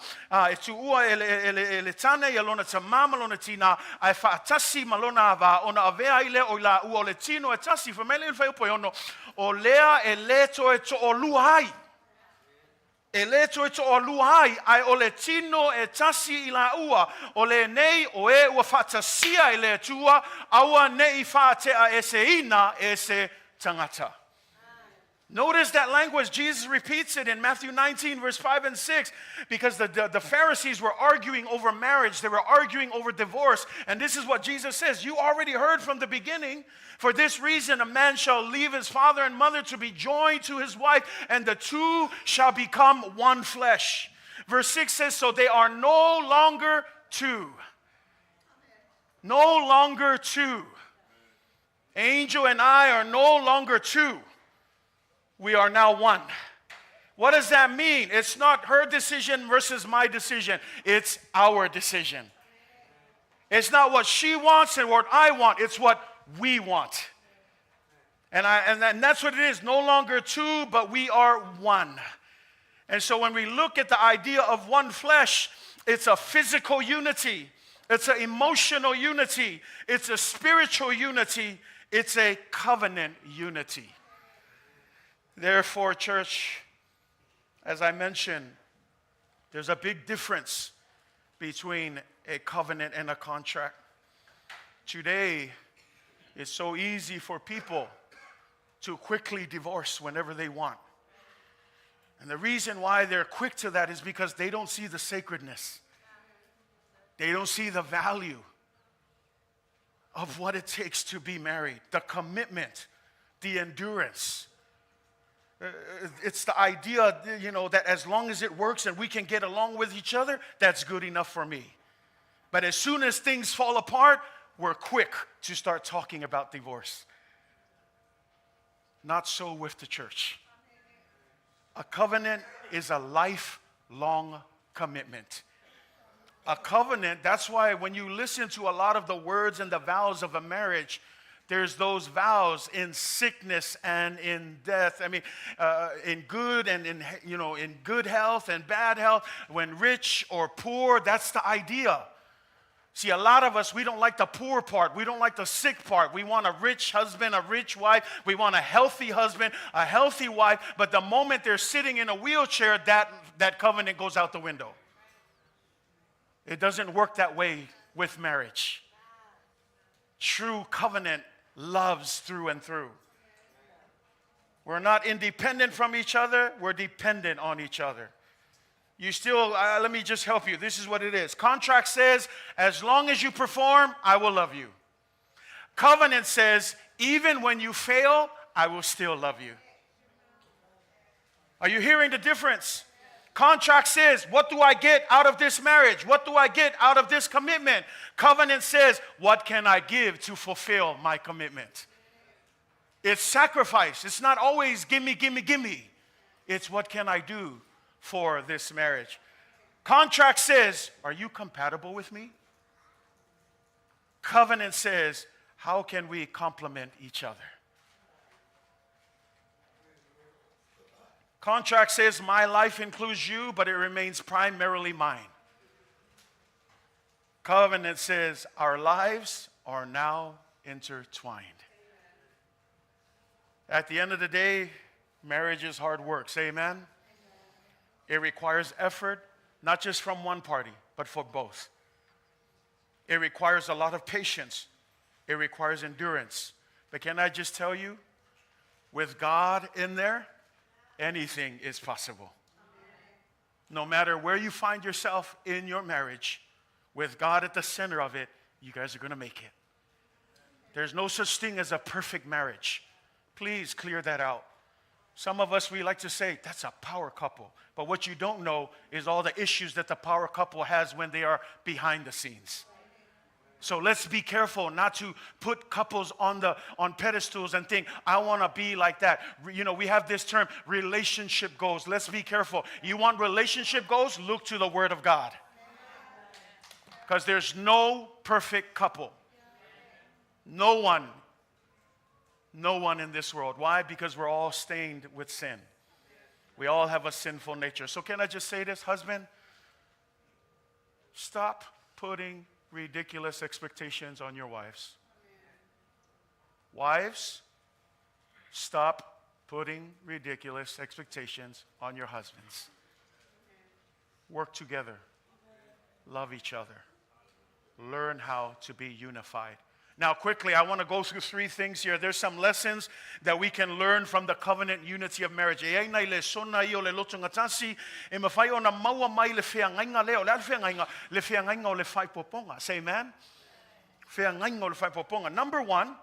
E tu ua e le tane i lona tamama lona tina. Ai whaatasi ma lona ava. Ona avea i le o la ua o le tino e tasi. Whamai le whai upoiono. O lea e leto e to o luai. E leto e to o luai. Ai o le tino e tasi i la ua. O le nei o e ua whatasia i le tua. Aua nei whatea e se ina e se tangata. Notice that language. Jesus repeats it in Matthew 19, verse 5 and 6, because the Pharisees were arguing over marriage. They were arguing over divorce. And this is what Jesus says. You already heard from the beginning. For this reason, a man shall leave his father and mother to be joined to his wife, and the two shall become one flesh. Verse 6 says, so they are no longer two. No longer two. Angel and I are no longer two. We are now one. What does that mean? It's not her decision versus my decision. It's our decision. It's not what she wants and what I want. It's what we want. And that's what it is. No longer two, but we are one. And so when we look at the idea of one flesh, it's a physical unity. It's an emotional unity. It's a spiritual unity. It's a covenant unity. Therefore, church, as I mentioned, there's a big difference between a covenant and a contract. Today, it's so easy for people to quickly divorce whenever they want. And the reason why they're quick to that is because they don't see the sacredness. They don't see the value of what it takes to be married, the commitment, the endurance. It's the idea, that as long as it works and we can get along with each other, that's good enough for me. But as soon as things fall apart, we're quick to start talking about divorce. Not so with the church. A covenant is a lifelong commitment. A covenant, that's why when you listen to a lot of the words and the vows of a marriage, There's those vows in sickness and in death. I mean, in good and in good health and bad health. When rich or poor, that's the idea. See, a lot of us, we don't like the poor part. We don't like the sick part. We want a rich husband, a rich wife. We want a healthy husband, a healthy wife. But the moment they're sitting in a wheelchair, that covenant goes out the window. It doesn't work that way with marriage. True covenant loves through and through. We're not independent from each other. We're dependent on each other. You still, let me just help you. This is what it is. Contract says, as long as you perform, I will love you. Covenant says, even when you fail, I will still love you. Are you hearing the difference? Contract says, what do I get out of this marriage? What do I get out of this commitment? Covenant says, what can I give to fulfill my commitment? It's sacrifice. It's not always gimme, gimme, gimme. It's what can I do for this marriage. Contract says, are you compatible with me? Covenant says, how can we complement each other? Contract says, my life includes you, but it remains primarily mine. Covenant says, our lives are now intertwined. At the end of the day, marriage is hard work. Say amen. It requires effort, not just from one party, but for both. It requires a lot of patience. It requires endurance. But can I just tell you, with God in there, anything is possible. No matter where you find yourself in your marriage, with God at the center of it, you guys are going to make it. There's no such thing as a perfect marriage. Please clear that out. Some of us, we like to say, that's a power couple. But what you don't know is all the issues that the power couple has when they are behind the scenes. So let's be careful not to put couples on pedestals and think, I want to be like that. You know, we have this term, relationship goals. Let's be careful. You want relationship goals? Look to the Word of God. Because there's no perfect couple. No one in this world. Why? Because we're all stained with sin. We all have a sinful nature. So can I just say this, husband? Stop putting ridiculous expectations on your wives. Wives, stop putting ridiculous expectations on your husbands. Work together. Love each other. Learn how to be unified. Now, quickly, I want to go through three things here. There's some lessons that we can learn from the covenant unity of marriage. Say amen. Number one,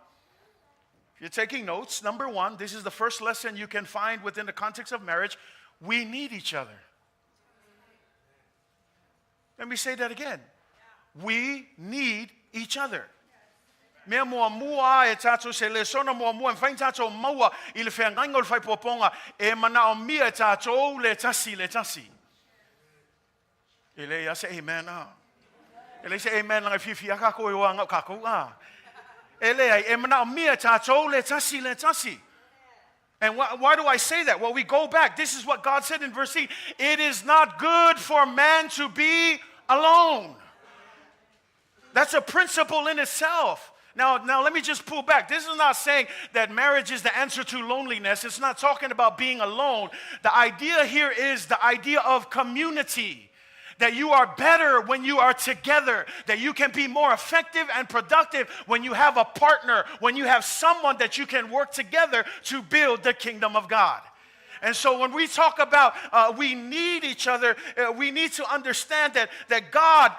if you're taking notes, number one, this is the first lesson you can find within the context of marriage. We need each other. Let me say that again. We need each other. Mea mua mua e tatou se le sona mua mua e whain tatou maua I le Feagaiga o le whaipoponga e Manaomia e tatou le Tasi le Tasi. E le ia se amen a. E le se amen langa whiwhiaka ko I wanga kakou a. E le ai e Manaomia e tatou le Tasi le Tasi. And why do I say that? Well, we go back. This is what God said in verse 8. It is not good for man to be alone. That's a principle in itself. Now let me just pull back. This is not saying that marriage is the answer to loneliness. It's not talking about being alone. The idea here is the idea of community. That you are better when you are together. That you can be more effective and productive when you have a partner. When you have someone that you can work together to build the kingdom of God. And so when we talk about we need each other, we need to understand that God,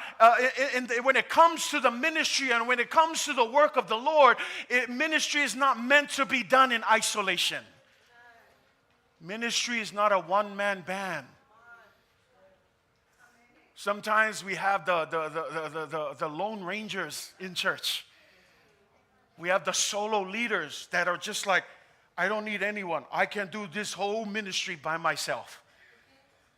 when it comes to the ministry and when it comes to the work of the Lord, ministry is not meant to be done in isolation. Ministry is not a one-man band. Sometimes we have the lone rangers in church. We have the solo leaders that are just like, I don't need anyone. I can do this whole ministry by myself.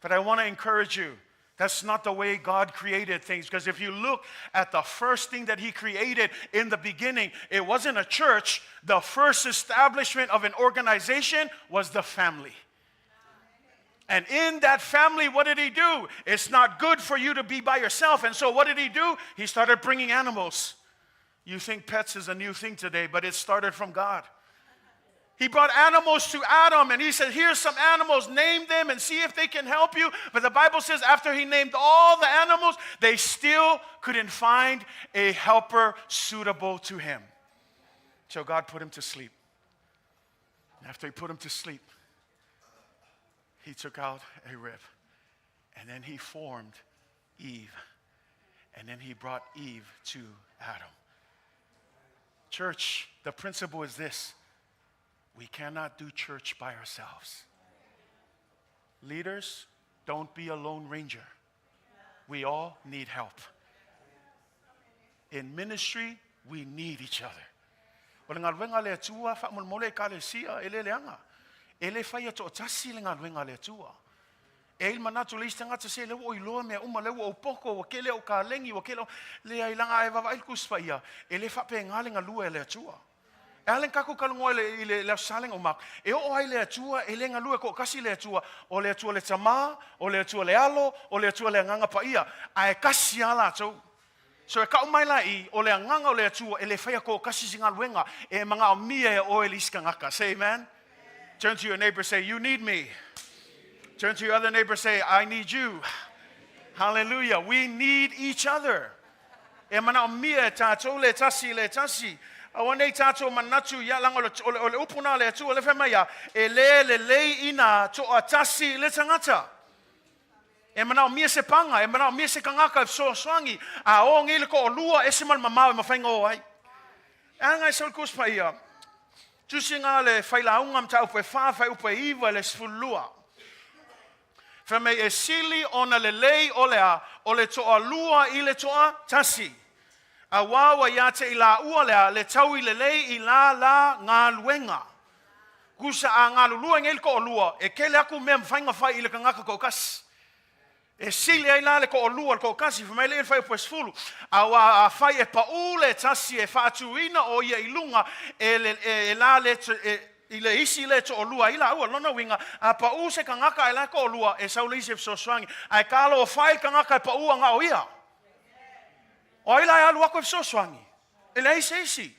But I want to encourage you That's not the way God created things. Because if you look at the first thing that he created in the beginning, it wasn't a church. The first establishment of an organization was the family. And in that family, what did he do? It's not good for you to be by yourself. And so what did he do? He started bringing animals. You think pets is a new thing today, but it started from God. He brought animals to Adam, and he said, here's some animals, name them and see if they can help you. But the Bible says after he named all the animals, they still couldn't find a helper suitable to him. So God put him to sleep. And after he put him to sleep, he took out a rib. And then he formed Eve. And then he brought Eve to Adam. Church, the principle is this. We cannot do church by ourselves. Leaders, don't be a lone ranger. We all need help. In ministry, we need each other. Wala nga luenga le atua, fa mole ka le sia, ele leanga. Ele fai to Tasi le nga luenga le atua. El manatu le istanga tse le o ilo me uma le o poko o kele o ka lengi o kele le ai langa e va ilkus faia. Ele fa pe nga le nga lua le atua. Alen kako kalungo le saleng o mak. E o ai le atua e le nga lua ko kasi le atua o le atua le tama o le atua le alo o le atua le nganga paia. Ai kasi ala so. So e ka umai lai o le nganga o le atua e le fai ko kasi singa luenga e Manaomia o e liska ngaka. Say amen. Turn to your neighbor, say, you need me. Turn to your other neighbor, say, I need you. Hallelujah. We need each other. E Manaomia Tatou le Tasi le Tasi. Awane Tatou manatu ya lang ole upuna le tu ole femaya. E le ina to Tasi le tangata. E Manaomia se panga, e Manaomia se kangaka Fesoasoani. A o ngile ko lua e se mal mamau e mafainga o ai. Anga sol kus pa ia. Tusinga le failaunga mta upe fa fai upe iwa le sfulua. Feme e sili ona le lei o le toa lua i le toa Tasi. A wawa ia te ila ua le tau i le lei i la ngā luenga. Kusa a ngā lulua ngel ko lua e kele aku mea mwhainga fai i le kangaka ko kasi. E sili ai la le ko lua ko kasi feme le fai upe sfulu. A fai e pa ule Tasi e Fatu ina o ia ilunga e la le i le isi le to olua ila ua lona winga a pa u se kangaka ila ko olua e sau le isi Fesoasoani ai kalo o fai kangaka e pa u nga o ia o ila ia lua ko Fesoasoani ila isi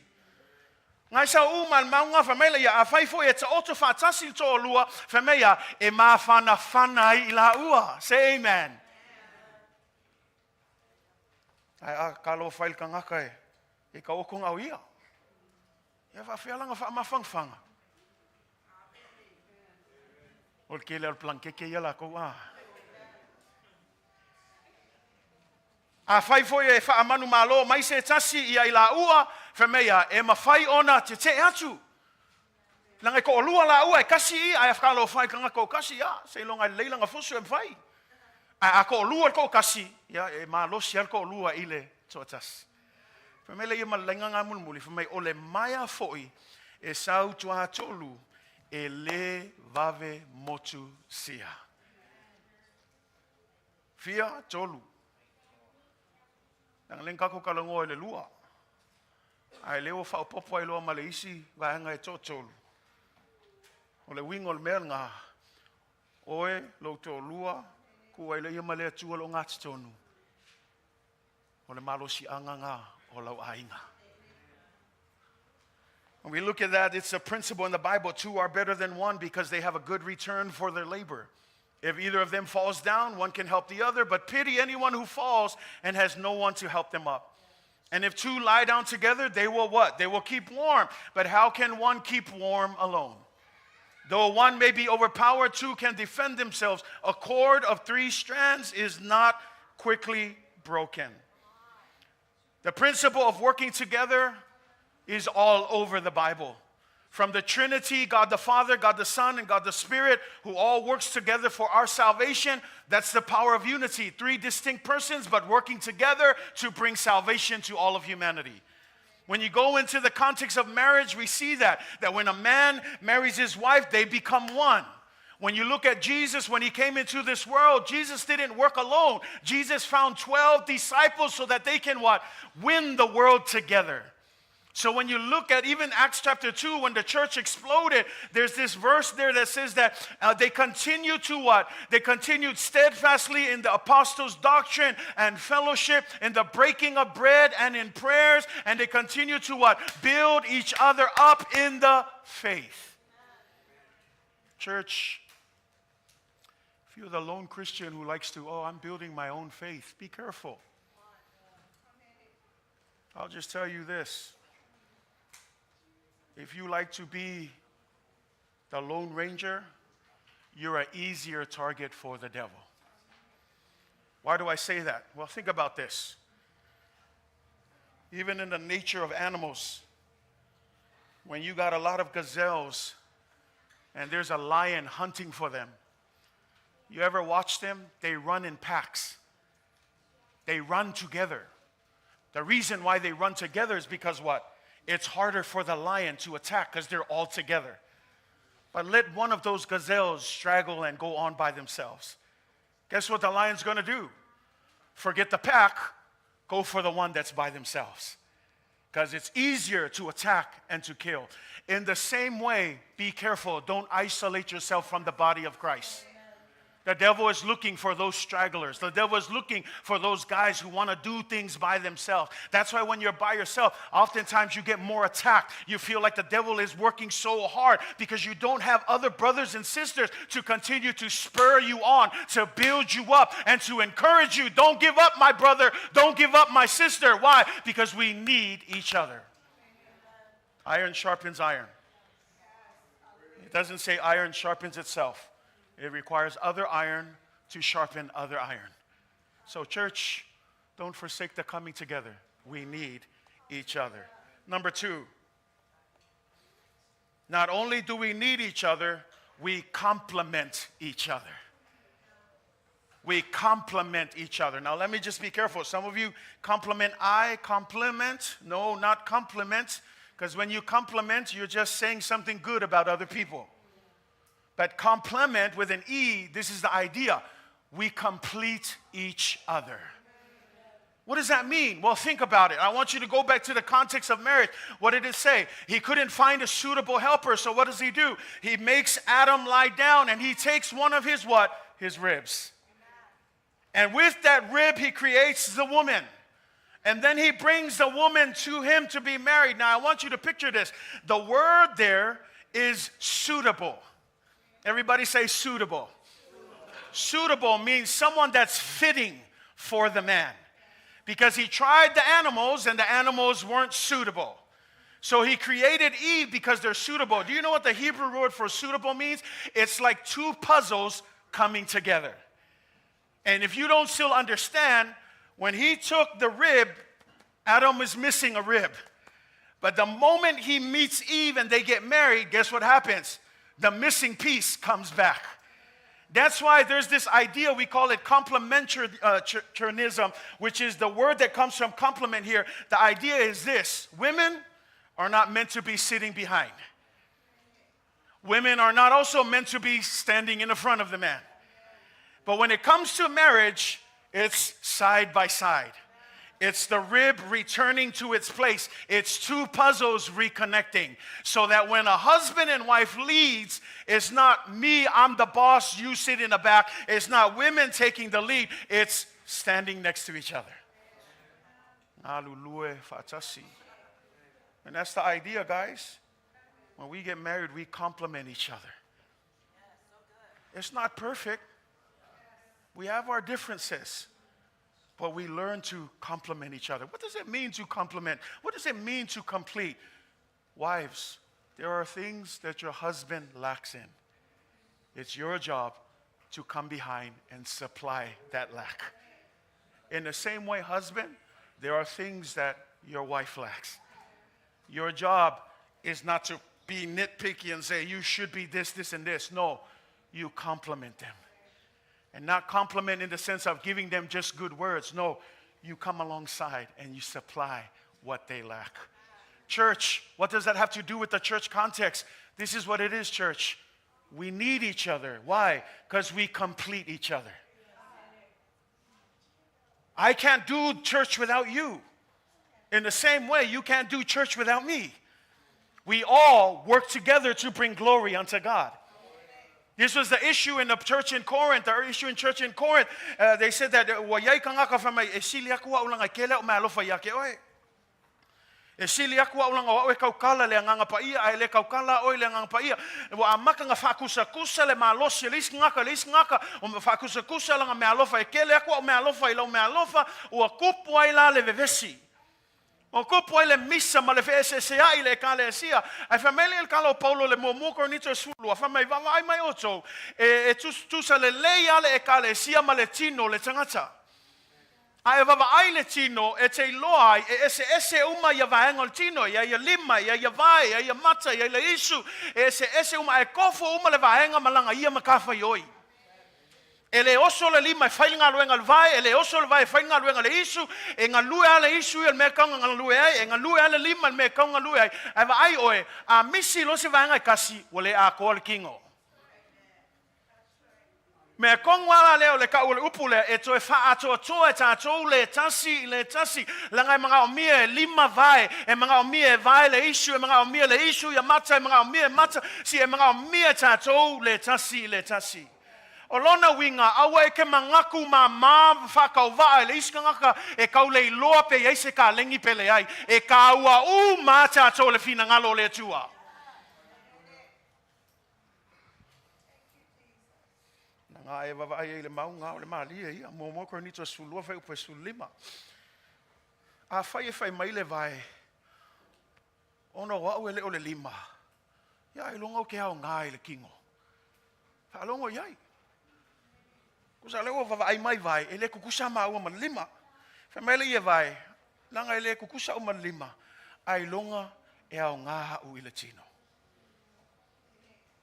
ngai sau u mal maunga famela ia a fai fo e ta oto fa Tasi to olua famela e ma fana ila ua say amen ai a kalo fai kangaka e ka o nga o ia ia fa fialanga fa mafangfanga o kele al plankeke ia la ko a. A fai foi e fa amanu malo mai se Tasi ia ila ua femea e mafai ona te atu. Langa ko lua la ua e kasi ai afka lo fai kanga ko kasi ya se longa leilanga fosu e fai. A ko lua ko kasi ya e malo sial ko lua ile to Tasi. Femele ia malenga nga mulmuli femei ole maya foi e sau tua tolu e le vave motu sia. Fia tolu. Nang lengka ko kalongo e le lua. Ai leo fa popo ai loa maleisi vaenga e tolu. O le wingo le mea ngā. Oe lo to lua ku ai le ia malea tua lo ngati tonu. O le malo si anga ngā o lau ainga. When we look at that, it's a principle in the Bible. Two are better than one because they have a good return for their labor. If either of them falls down, one can help the other, but pity anyone who falls and has no one to help them up. And if two lie down together, they will what? They will keep warm. But how can one keep warm alone? Though one may be overpowered, two can defend themselves. A cord of 3 strands is not quickly broken. The principle of working together is all over the Bible. From the Trinity, God the Father, God the Son, and God the Spirit, who all works together for our salvation. That's the power of unity. 3 distinct persons, but working together to bring salvation to all of humanity. When you go into the context of marriage, we see that when a man marries his wife, they become one. When you look at Jesus, when he came into this world, Jesus didn't work alone. Jesus found 12 disciples so that they can what? Win the world together. So when you look at even Acts chapter 2, when the church exploded, there's this verse there that says that they continued to what? They continued steadfastly in the apostles' doctrine and fellowship, in the breaking of bread and in prayers, and they continued to what? Build each other up in the faith. Church, if you're the lone Christian who likes to, I'm building my own faith, be careful. I'll just tell you this. If you like to be the Lone Ranger, you're an easier target for the devil. Why do I say that? Well, think about this. Even in the nature of animals, when you got a lot of gazelles and there's a lion hunting for them, you ever watch them? They run in packs. They run together. The reason why they run together is because what? It's harder for the lion to attack because they're all together. But let one of those gazelles straggle and go on by themselves. Guess what the lion's going to do? Forget the pack, go for the one that's by themselves. Because it's easier to attack and to kill. In the same way, be careful. Don't isolate yourself from the body of Christ. The devil is looking for those stragglers. The devil is looking for those guys who want to do things by themselves. That's why when you're by yourself, oftentimes you get more attacked. You feel like the devil is working so hard because you don't have other brothers and sisters to continue to spur you on, to build you up, and to encourage you. Don't give up, my brother. Don't give up, my sister. Why? Because we need each other. Iron sharpens iron. It doesn't say iron sharpens itself. It requires other iron to sharpen other iron. So church, don't forsake the coming together. We need each other. Number 2, not only do we need each other, we complement each other. We complement each other. Now let me just be careful. Some of you compliment, no, not compliment, because when you compliment, you're just saying something good about other people. But complement with an E, this is the idea. We complete each other. What does that mean? Well, think about it. I want you to go back to the context of marriage. What did it say? He couldn't find a suitable helper, so what does he do? He makes Adam lie down and he takes one of his what? His ribs. And with that rib, he creates the woman. And then he brings the woman to him to be married. Now, I want you to picture this. The word there is suitable. Everybody say suitable. Suitable means someone that's fitting for the man. Because he tried the animals and the animals weren't suitable. So he created Eve because they're suitable. Do you know what the Hebrew word for suitable means? It's like two puzzles coming together. And if you don't still understand, when he took the rib, Adam is missing a rib. But the moment he meets Eve and they get married, guess what happens? The missing piece comes back. That's why there's this idea, we call it complementarianism, which is the word that comes from complement here. The idea is this: women are not meant to be sitting behind. Women are not also meant to be standing in the front of the man. But when it comes to marriage, it's side by side. It's the rib returning to its place. It's two puzzles reconnecting. So that when a husband and wife leads, it's not me, I'm the boss, you sit in the back. It's not women taking the lead. It's standing next to each other. Tasi. And that's the idea, guys. When we get married, we complement each other. It's not perfect. We have our differences. But we learn to complement each other. What does it mean to complement? What does it mean to complete? Wives, there are things that your husband lacks in. It's your job to come behind and supply that lack. In the same way, husband, there are things that your wife lacks. Your job is not to be nitpicky and say, you should be this, this, and this. No, you complement them. And not compliment in the sense of giving them just good words. No, you come alongside and you supply what they lack. Church, what does that have to do with the church context? This is what it is, church. We need each other. Why? Because we complete each other. I can't do church without you. In the same way, you can't do church without me. We all work together to bring glory unto God. This was the issue in the church in Corinth. The issue in church in Corinth. They said that E sili aku au langa o e kaukala le nganga paia ai le kaukala o le nganga paia wa amaka nga fakusa kusa le malosi le isngaka o me fakusa kusa langa me alofa e kele aku o me alofa I lo me alofa o kupu ai la le vevesi o kupu ai le missa ma le fese se ai le kale sia ai family el kalo Paulo le mo cornito sulu a famai va ai mai oto e tu sa le ale e kale sia ma le Tino le tangata ai vava ai le Tino e te loai e ese uma ia vaenga le Tino ia lima ia vai ia mata ia le isu ese uma e kofo uma le vaenga malanga ia makafa ioi ele oso le lima e fainga luenga le vai ele oso le vai fainga luenga le isu e nga lue ale isu e me kanga nga lue ai e nga lue ale lima me kanga lue ai ai va ai oe a misi lo se vaenga kasi wole a ko le kingo me kongwala leo le ka ule upule e toe fa ato e tatou le tasi langa mga omie lima vai e mga omie vai le isu e mga omie le isu ya mata e mga omie mata si e mga omie tatou le tasi o lona winga awa e ke mangaku ma whakau waa le iskangaka e kau le iloa pe eise ka lengi pele ai e ka ua ma tatou le fina ngalo le tua ai va ai le maunga o le mali ia mo cornito sulua fai upe sulima a fai mai le vai ono wa o le lima ia I longa o ke au ngai le kingo fa longo ia kusa le o va ai mai vai ele kukusa ma o ma lima fa mai le ia vai langa ele kukusa o ma lima ai longa e au nga o ile Tino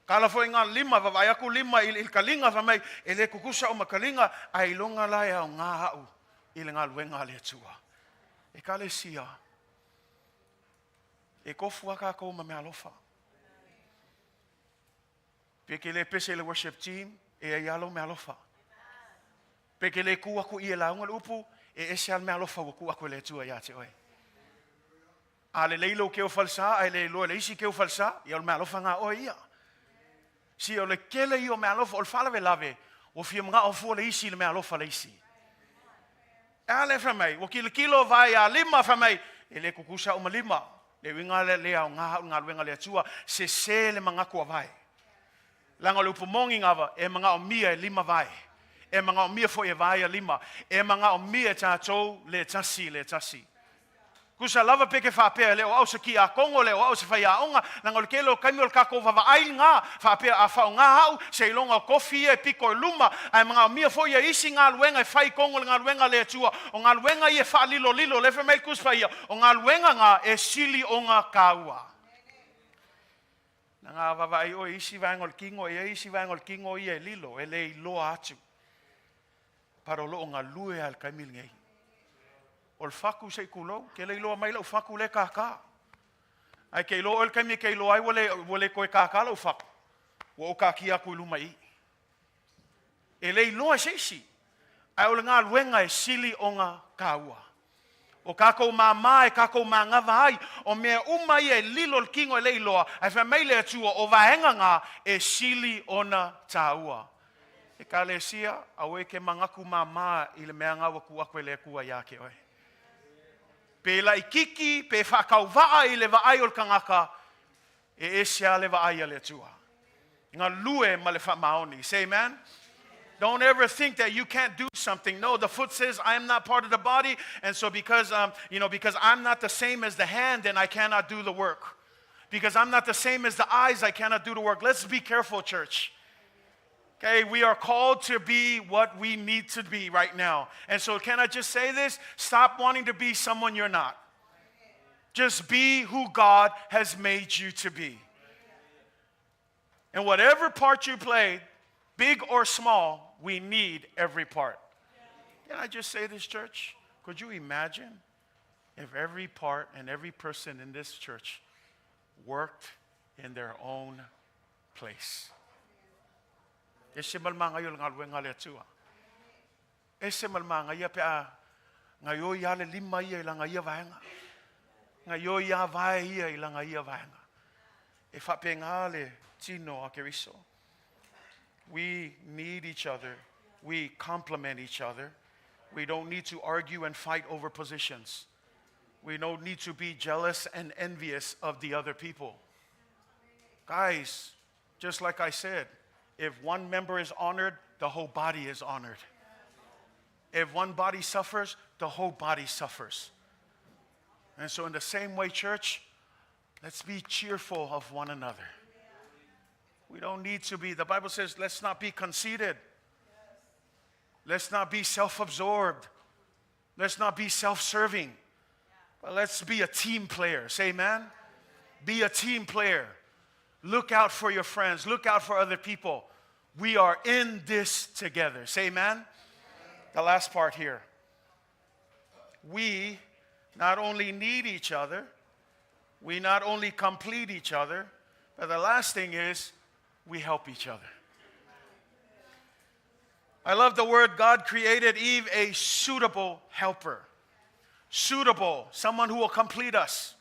kala foi nga lima va vai aku lima il kalinga va mai ele kukusa o makalinga ai longa la ya nga hau ile nga luenga le tua e kale sia e kofuaka ko ma me alofa peke le pese le worship team e ai alo me alofa peke le ku aku I la unga upu e ese al me alofa ku aku le tua ya te oi ale leilo ke o falsa ai le lo le isi ke o falsa ia me alofa nga o ia si o le kele I o me alofa o le fala lave o fia mga o fo le isi le me alofa le isi ale fra mai o kilo vai a lima fra mai ele kukusa o lima le winga le au nga winga le tua se le mga ko vai langa le pumongi ngava e mga o mia lima vai e mga o mia fo e vai a lima e mga o mia tatou le tasi kusa lava peke fa pe le o se ki a kongo le o se fa ya onga na ngol kelo kamio ka ko va ai nga fa pe a fa nga hau se longa kofi e piko luma ai mga mia fo ya isi nga luenga fai kongo nga luenga le tua o nga luenga ye fa lilo le fe mai kus fa ya o nga luenga nga e sili onga kaua nga va ai o isi va ngol kingo e isi va ngol kingo ye lilo ele lo atu parolo nga lue al kamil ngai ol faku se kulo ke le lo mai lo faku le kaka ai ke lo el kami ke lo ai wole ko kaka lo fak wo ka ki aku lu mai ele lo se ai ol nga luenga e sili onga kaua o kako mama e kako manga vai o me uma ye lilo kingo le lo ai fa mai le tu o vaenga nga e sili ona taua e kalesia awe ke mangaku mama ile meanga wa ku akwele ku ya ke oi pe la ikiki pe whakau waa I le waai o kangaka e esia le waai le tua. Nga lue ma le whamaoni. Say amen? Don't ever think that you can't do something. No, the foot says I am not part of the body, and so because I'm not the same as the hand, then I cannot do the work. Because I'm not the same as the eyes, I cannot do the work. Let's be careful, church. Okay, we are called to be what we need to be right now. And so can I just say this? Stop wanting to be someone you're not. Just be who God has made you to be. And whatever part you played, big or small, we need every part. Can I just say this, church? Could you imagine if every part and every person in this church worked in their own place? Ese malmanga yul ngalwe ngale tua. Ese malmanga ya pea ngayo ya le lima ia ilanga ia vaenga. Ngayo ya vai ia ilanga ia vaenga. E whapenga le Tino a Keriso. We need each other. We complement each other. We don't need to argue and fight over positions. We don't need to be jealous and envious of the other people. Guys, just like I said, if one member is honored, the whole body is honored. If one body suffers, the whole body suffers. And so in the same way, church, let's be cheerful of one another. We don't need to be, the Bible says, let's not be conceited. Let's not be self-absorbed. Let's not be self-serving. But let's be a team player. Say amen. Be a team player. Look out for your friends. Look out for other people. We are in this together. Say amen. The last part here. We not only need each other, we not only complete each other, but the last thing is we help each other. I love the word God created Eve a suitable helper. Suitable, someone who will complete us.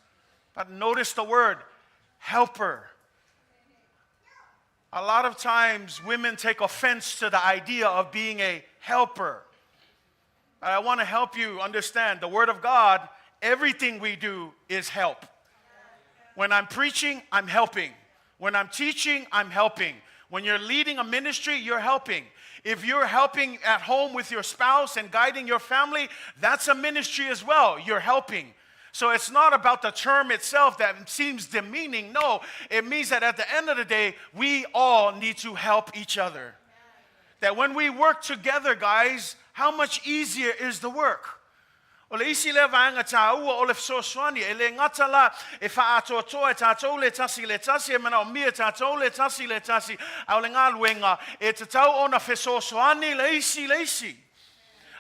But notice the word helper. A lot of times women take offense to the idea of being a helper. But I want to help you understand the word of God, everything we do is help. When I'm preaching, I'm helping. When I'm teaching, I'm helping. When you're leading a ministry, you're helping. If you're helping at home with your spouse and guiding your family, that's a ministry as well. You're helping. So it's not about the term itself that seems demeaning. No, it means that at the end of the day, we all need to help each other. That when we work together, guys, how much easier is the work? O le isi le vaenga Tatua o le Fesoasoani e le ngata la e Fuafuaga e Tatou le Tasi e Manaomia Tatou le Tasi au le ngā luenga e Tatou ona Fesoasoani le isi.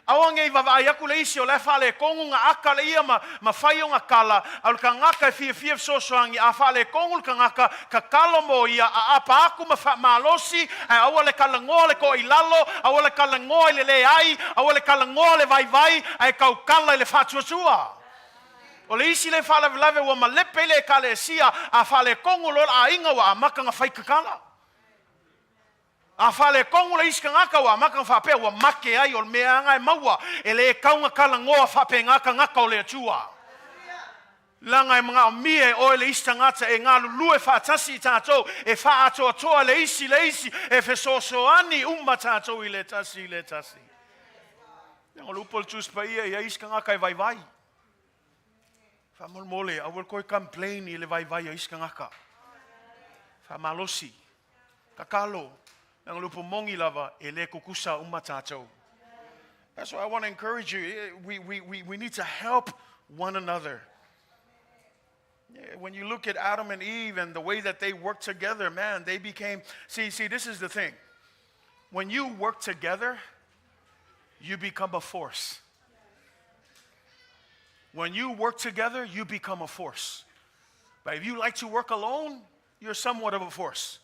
Awange I vavai aku le isi o le whale kongu ngā aka le ia ma whai o ngā kala au le ka ngaka e fia Fesoasoani a whale kongu le ka ngaka ka kalo mo ia a apa aku ma losi a awa le kalangoa le ko I lalo awa le kalangoa le ai awa le kalangoa le vai a kau kala le Fatu. O le isi le whale lave wa ma lepe le kale sia a whale kongu lo a inga wa a maka ngā whai kakala. A whale kongu le iska ngaka wa maka whapea wa make ai o le mea ngai maua e le kaunga kalangoa whape ngaka ngaka o le atua. Langa I Manaomia o le iska ngata e ngā lulue Tasi Tatou e Fuafuaga le isi e Fesoasoani Tatou I le Tasi. Yang o lupol tus pa ia iska ngaka e vai. Whamolmole, a will koi complain I le vai a iska ngaka. Whamalosi, kakalo. Ang lupo mongi lava ele kukusa Tatou. That's why I want to encourage you. We need to help one another. When you look at Adam and Eve and the way that they worked together, man, they became. See, this is the thing. When you work together, you become a force. When you work together, you become a force. But if you like to work alone, you're somewhat of a force.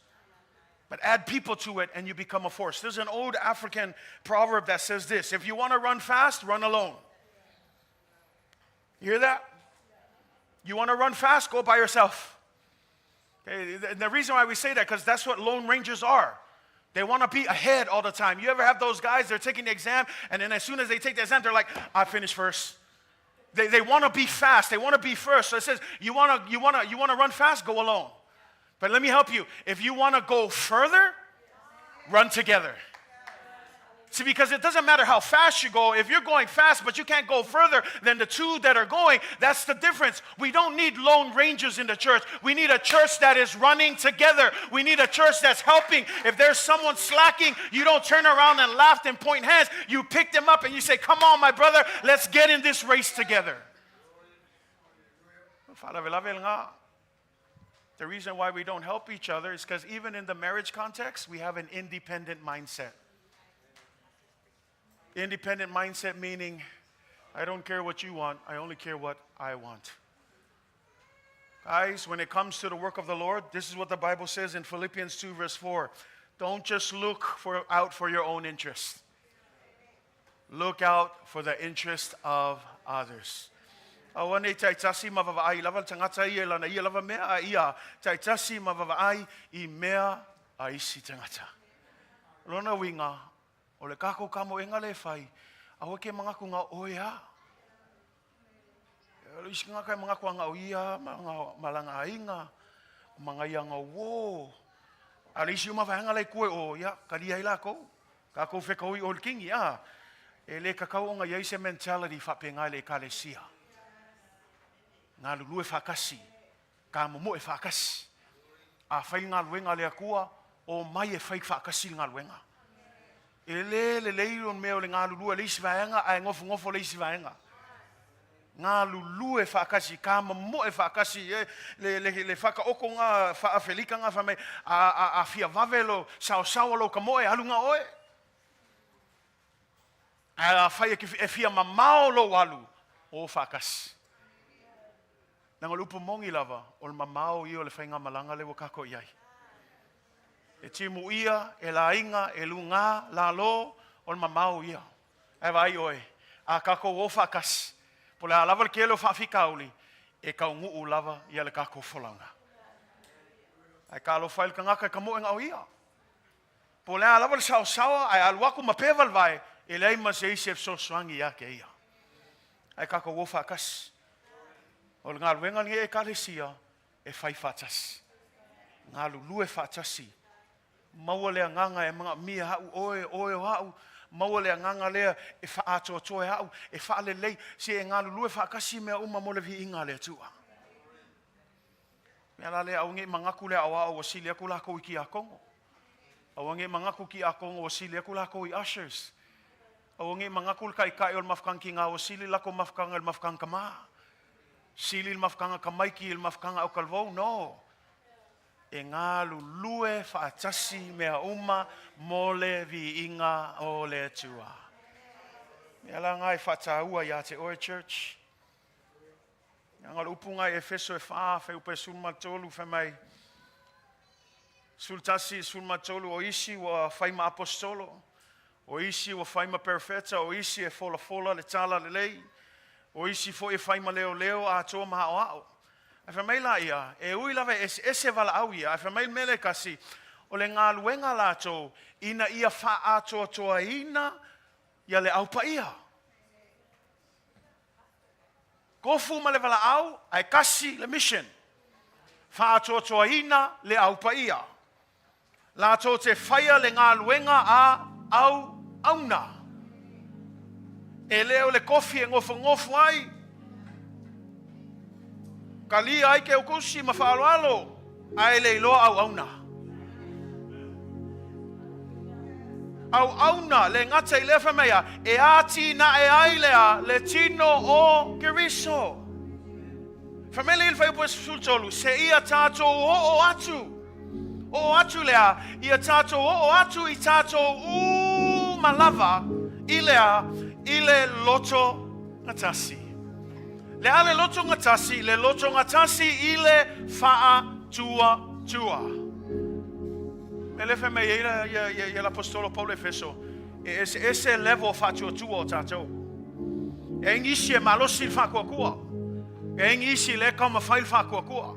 But add people to it and you become a force. There's an old African proverb that says this: if you want to run fast, run alone. You hear that? You want to run fast, go by yourself. Okay, the reason why we say that, because that's what Lone Rangers are. They want to be ahead all the time. You ever have those guys, they're taking the exam, and then as soon as they take the exam, they're like, I finished first. They want to be fast. They want to be first. So it says, you want to run fast, go alone. But let me help you. If you want to go further, run together. See, because it doesn't matter how fast you go. If you're going fast, but you can't go further than the two that are going, that's the difference. We don't need lone rangers in the church. We need a church that is running together. We need a church that's helping. If there's someone slacking, you don't turn around and laugh and point hands. You pick them up and you say, come on, my brother, let's get in this race together. The reason why we don't help each other is because even in the marriage context, we have an independent mindset. Independent mindset meaning, I don't care what you want, I only care what I want. Guys, when it comes to the work of the Lord, this is what the Bible says in Philippians 2 verse 4. Don't just look out for your own interest. Look out for the interest of others. Awane tai tasi mavavai lava tangata ia lana ia lava mea a ia tai tasi mavavai I mea a isi tangata. Lona winga o le kako kamo e ngale fai awa ke mga ku nga oia. Isi nga kai mga ku nga oia mga malanga inga mga ia nga wo. Ali isi uma vai ngale kue o ya kadia ila ko kako fekoi ol king ya. Ele kakao nga ia se mentality fa penga le kalesia. Ngā lulu e whakasi, ka momo e whakasi. A whai ngā luenga le akua, o mai e whai whakasi ngā luenga. E le leiron meo le ngā lulu e leisi vaenga, a e ngofo leisi vaenga. Ngā lulu e whakasi, ka momo e whakasi, le whakaoko ngā whaafelika ngā whamei, a fia vavelo, sao lo ka moe, alunga oe. A whai e fia mamao lo alu, o whakasi. Nanga lupu mongi lava, o le mamao I o le whainga malanga le wakako iai. E timu ia, e la inga, e lunga, la lo, o le mamao ia. E vai oe, a kako o whakas. Po le lava le kelo whawhikauli, e kau nguu lava ia le kako wholanga. E ka alo whail ka ngaka ka moenga o ia. Po le lava le sao, ai aluaku mapeval vai, e leima se isi Fesoasoani ia ke ia. E kako o whakas. O ngā luenga ni e kalesia e whai whatasi. Ngā lulu e whatasi. Maua lea nganga e mga mia hau oe o hau. Maua lea nganga lea e whaatoa e hau. E whaale lei se e ngā lulu e whakasi mea uma mole vi inga lea tua. Mea la lea aunge mangaku lea awa o wasili aku lako I ki a Kongo. Aunge mangaku ki a Kongo wasili aku lako I ushers. Aunge mangaku kai o mafkang ki ngā wasili lako mafkang el mafkang kamaa. Sili mafkanga kamaiki il mafkanga au kalvou no e ngā lulue whaatasi mea uma mole vi inga o le tua mea la ngai whataua ia te oe church ngā upunga e feso e wha upe sulmatolu whamai sultasi sulmatolu o isi wa whaima apostolo o isi wa whaima perfeta o isi e fola le tala le lei o isi fo e whaima leo a toa maha o ao. A whamai la ia, e ui lawe ese wala au ia, a whamai mele kasi, o le ngā luenga la tō, ina ia wha a toa ina, ia le au pa ia. Kofu ma le wala au, ai kasi le mission. Wha a toa ina, le au pa ia. La tō te whaia le ngā luenga a au auna. E leo le kofi e ngofo ai. Ka lia ai ke ukusi ma whaaloalo. Ai le iloa au auna. Au auna le ngata I lefa mea. E ati na e ai lea le tino o Keriso. Famele il fai pues sultolu. Se ia tatou o atu. O atu lea. Ia tatou o atu I tatou malava. Ilea. Ile Lotogatasi. Le ale Lotogatasi, le Lotogatasi ile Fuafuaga. Ele fe me ia l'apostolo Paulo Efeso. Ese level Fuafuaga o Tatou. E ngisi e malosi Fuafuaga. E ngisi le kama fail Fuafuaga.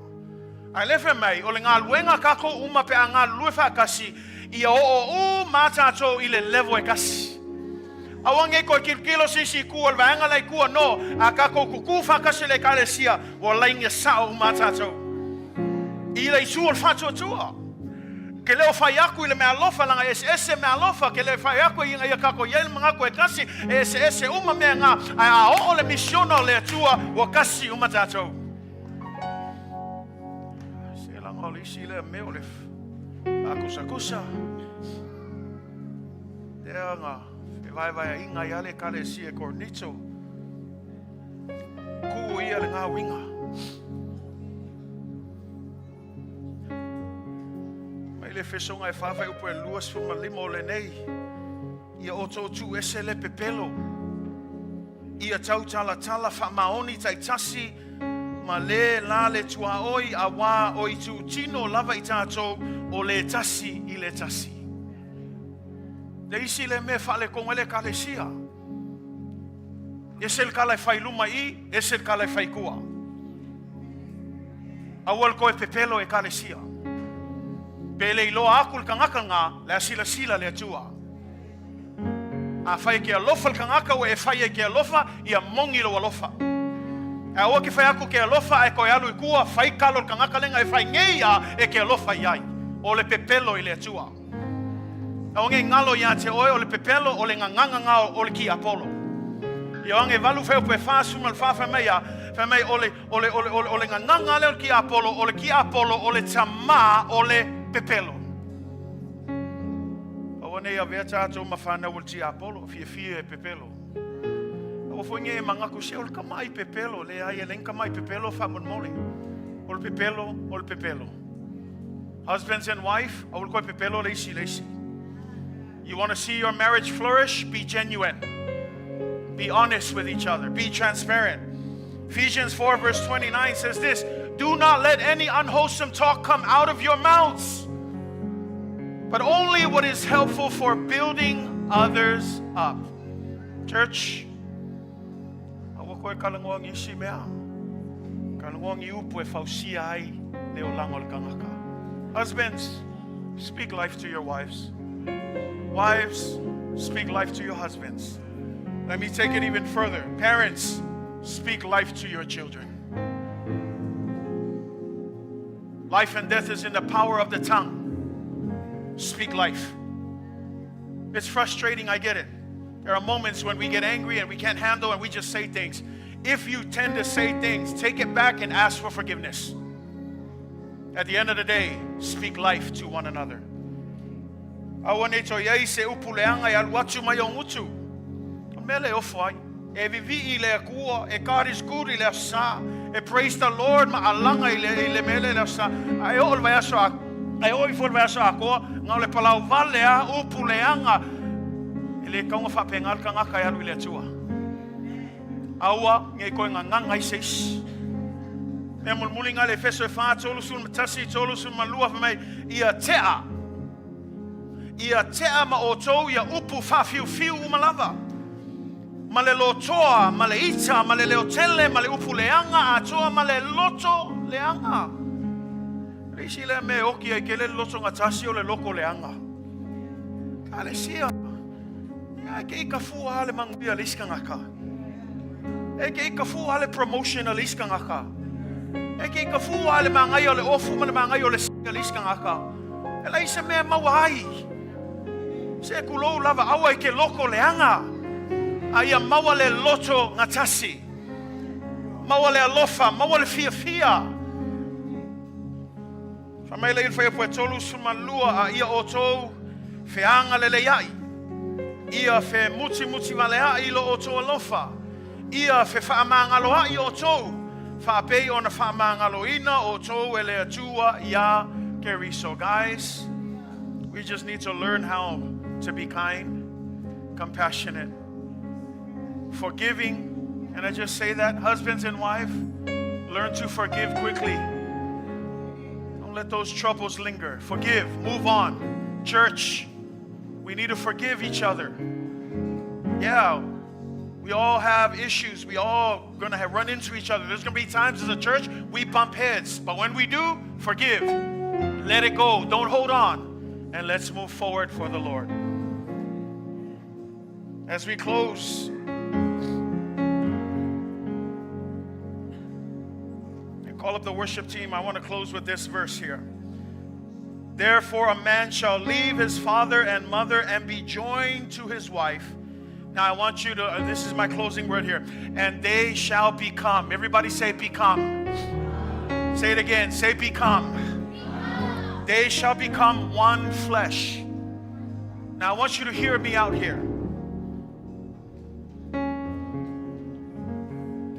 Ai le fe me o le ngā luenga kako uma pe a ngā lue whakasi ia o matatou ile level e kasi. Awange ko kirkilo sisi ku al vanga lai ku no akako kuku fakase le kalesia wo lainga sao matato ila isu al fato tua ke leo fai aku ile me alofa langa ese me alofa ke le fai aku inga ia kako yel manga ko e kasi ese uma me nga a o le missiono le tua wo kasi uma tato se la ngoli sile me olef akusa nga vai inga ia le kalesia cornito ku ia le ngā winga mai le fesonga e whawhai upo e luas fuma limo le nei ia oto tu ese le pepelo ia tau tala whamaoni tai tasi ma le la le tua oi a wā o I tu tino lava I tātou o le tasi I le tasi Le isi le me fale kongele kalesia. Esel kala fai luma I, esel kala fai kua. Awal ko e pepelo e kalesia. Pele ilo akul kangakanga le sila le atua. A fai ke alofa kangaka o e fai ke alofa ia mongi lo alofa. A o ke fai aku ke alofa e ko alu ikua fai kalo kangaka lenga e fai ngeia e ke alofa iai. O le pepelo I le atua. A nge ngalo ia te oe o le pepelo o le nganga ngao o le ki apolo. Ia ange valu feo pe fa sumal fa fa mea ole nganga le ki apolo o le ki apolo o le tama o le pepelo. O ne ia veta to mafana o ti apolo fie pepelo. O fonge mangaku se o kamai pepelo le ai len kamai pepelo fa mon mole. O le pepelo. Husbands and wife, o ko pepelo le si. You want to see your marriage flourish? Be genuine. Be honest with each other. Be transparent. Ephesians 4 verse 29 says this, do not let any unwholesome talk come out of your mouths, but only what is helpful for building others up. Church, husbands, speak life to your wives. Wives, speak life to your husbands. Let me take it even further. Parents, speak life to your children. Life and death is in the power of the tongue. Speak life. It's frustrating, I get it. There are moments when we get angry and we can't handle and we just say things. If you tend to say things, take it back and ask for forgiveness. At the end of the day, speak life to one another. Mele ofai e vivi le kua e karis kuri le sa e praise the Lord ma alanga le mele le sa ai o vai so ai o for vai so ko nga le palau vale a upuleanga ele ka fa pengal ka nga ka le tua awa nge ko nga ngai seis e mulmulinga le feso fa tolu sul Tasi tolu sul malua fa mai ia tea ma oto ia upu fa fiu malava. Male lotoa, male ita, male leotele, male upu leanga, atoa male loto leanga. Risi le me oki e kele loto ngatasi o le loko leanga. Kale sia. Ya ke ikafu ale mangbia liska ngaka. E ke ikafu ale promotion liska ngaka. E ke ikafu ale mangai ole ofu male mangai ole liska ngaka. Ela isa me mawai. Se kulo lava awa e ke loko leanga. Aia mawale loto ngatasi. Mawale alofa, mawale fia. Famele il fai puetolu sumalua a ia oto feanga leleyai. Ia fe muti valea ilo oto alofa. Ia fe faamangaloa I oto. Faapei ona faamangaloina oto ele atua ya keri. So guys, we just need to learn how to be kind, compassionate, forgiving. And I just say that, husbands and wife, learn to forgive quickly. Don't let those troubles linger. Forgive, move on. Church, we need to forgive each other. Yeah, we all have issues. We all gonna run into each other. There's gonna be times as a church we bump heads, but when we do, forgive. Let it go. Don't hold on, and let's move forward for the Lord. As we close, call up the worship team. I want to close with this verse here. Therefore, a man shall leave his father and mother and be joined to his wife. Now, I want you to, this is my closing word here. And they shall become. Everybody say become. Say it again. Say become. They shall become one flesh. Now, I want you to hear me out here.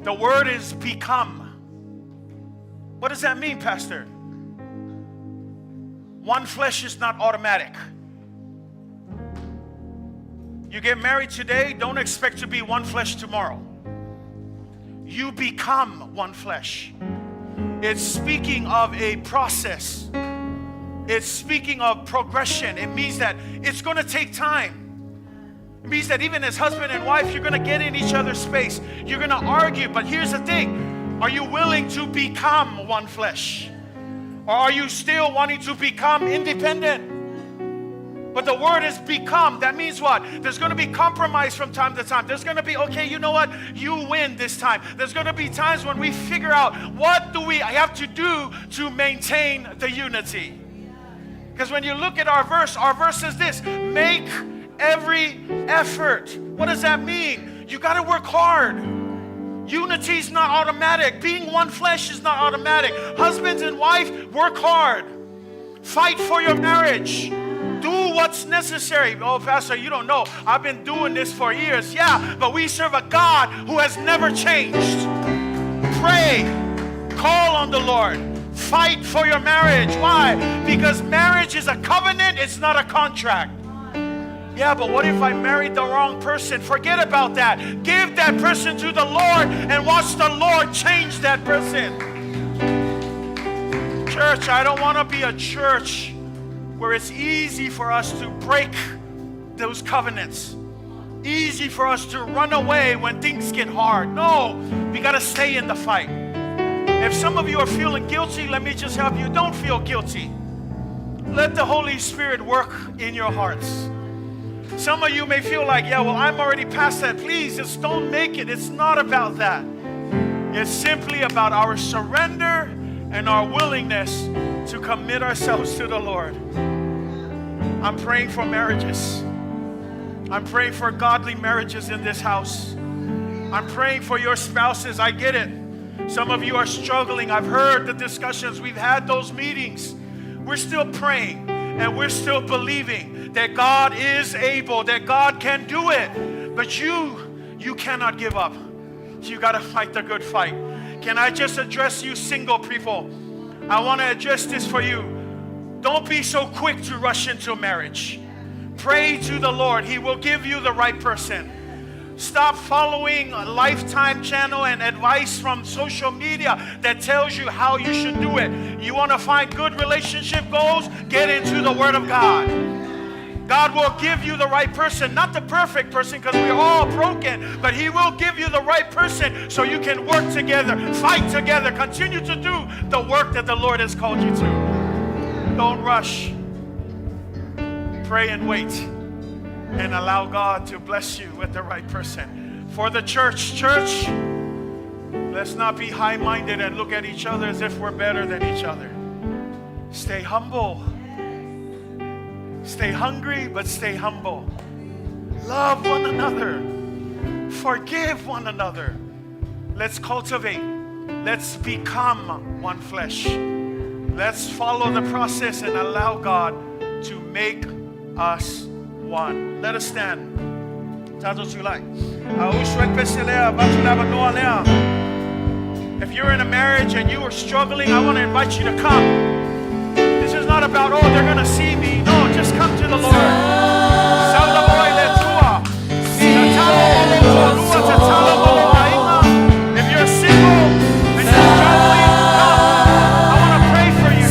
The word is become. What does that mean, Pastor? One flesh is not automatic. You get married today, don't expect to be one flesh tomorrow. You become one flesh. It's speaking of a process. It's speaking of progression. It means that it's going to take time. It means that even as husband and wife, you're going to get in each other's space. You're going to argue. But here's the thing. Are you willing to become one flesh? Or are you still wanting to become independent? But the word is become. That means what? There's going to be compromise from time to time. There's going to be, okay, you know what? You win this time. There's going to be times when we figure out what do we have to do to maintain the unity. Because when you look at our verse says this, make every effort. What does that mean? You got to work hard. Unity is not automatic. Being one flesh is not automatic. Husbands and wife, work hard. Fight for your marriage. Do what's necessary. Oh, Pastor, you don't know. I've been doing this for years. Yeah, but we serve a God who has never changed. Pray. Call on the Lord. Fight for your marriage. Why? Because marriage is a covenant. It's not a contract. Yeah, but what if I married the wrong person? Forget about that. Give that person to the Lord and watch the Lord change that person. Church, I don't want to be a church where it's easy for us to break those covenants. Easy for us to run away when things get hard. No, we got to stay in the fight. If some of you are feeling guilty, let me just help you. Don't feel guilty. Let the Holy Spirit work in your hearts. Some of you may feel like, yeah, well, I'm already past that. Please, just don't make it. It's not about that. It's simply about our surrender and our willingness to commit ourselves to the Lord. I'm praying for marriages. I'm praying for godly marriages in this house. I'm praying for your spouses. I get it. Some of you are struggling. I've heard the discussions. We've had those meetings. We're still praying and we're still believing that God is able, that God can do it. But you cannot give up. You got to fight the good fight. Can I just address you single people? I want to address this for you. Don't be so quick to rush into marriage. Pray to the Lord. He will give you the right person. Stop following a Lifetime channel and advice from social media that tells you how you should do it. You want to find good relationship goals? Get into the Word of God. God will give you the right person, not the perfect person because we're all broken, but He will give you the right person so you can work together, fight together, continue to do the work that the Lord has called you to. Don't rush. Pray and wait and allow God to bless you with the right person. For the church, let's not be high-minded and look at each other as if we're better than each other. Stay humble. Stay hungry, but stay humble. Love one another. Forgive one another. Let's cultivate. Let's become one flesh. Let's follow the process and allow God to make us one. Let us stand. If you're in a marriage and you are struggling, I want to invite you to come. This is not about, oh, they're going to see me. No, just come to the Lord. If you're single and you're struggling, come. I want to pray for you.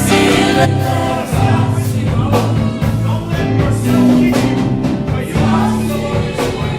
Don't let yourself keep you, but you ask the Lord this way.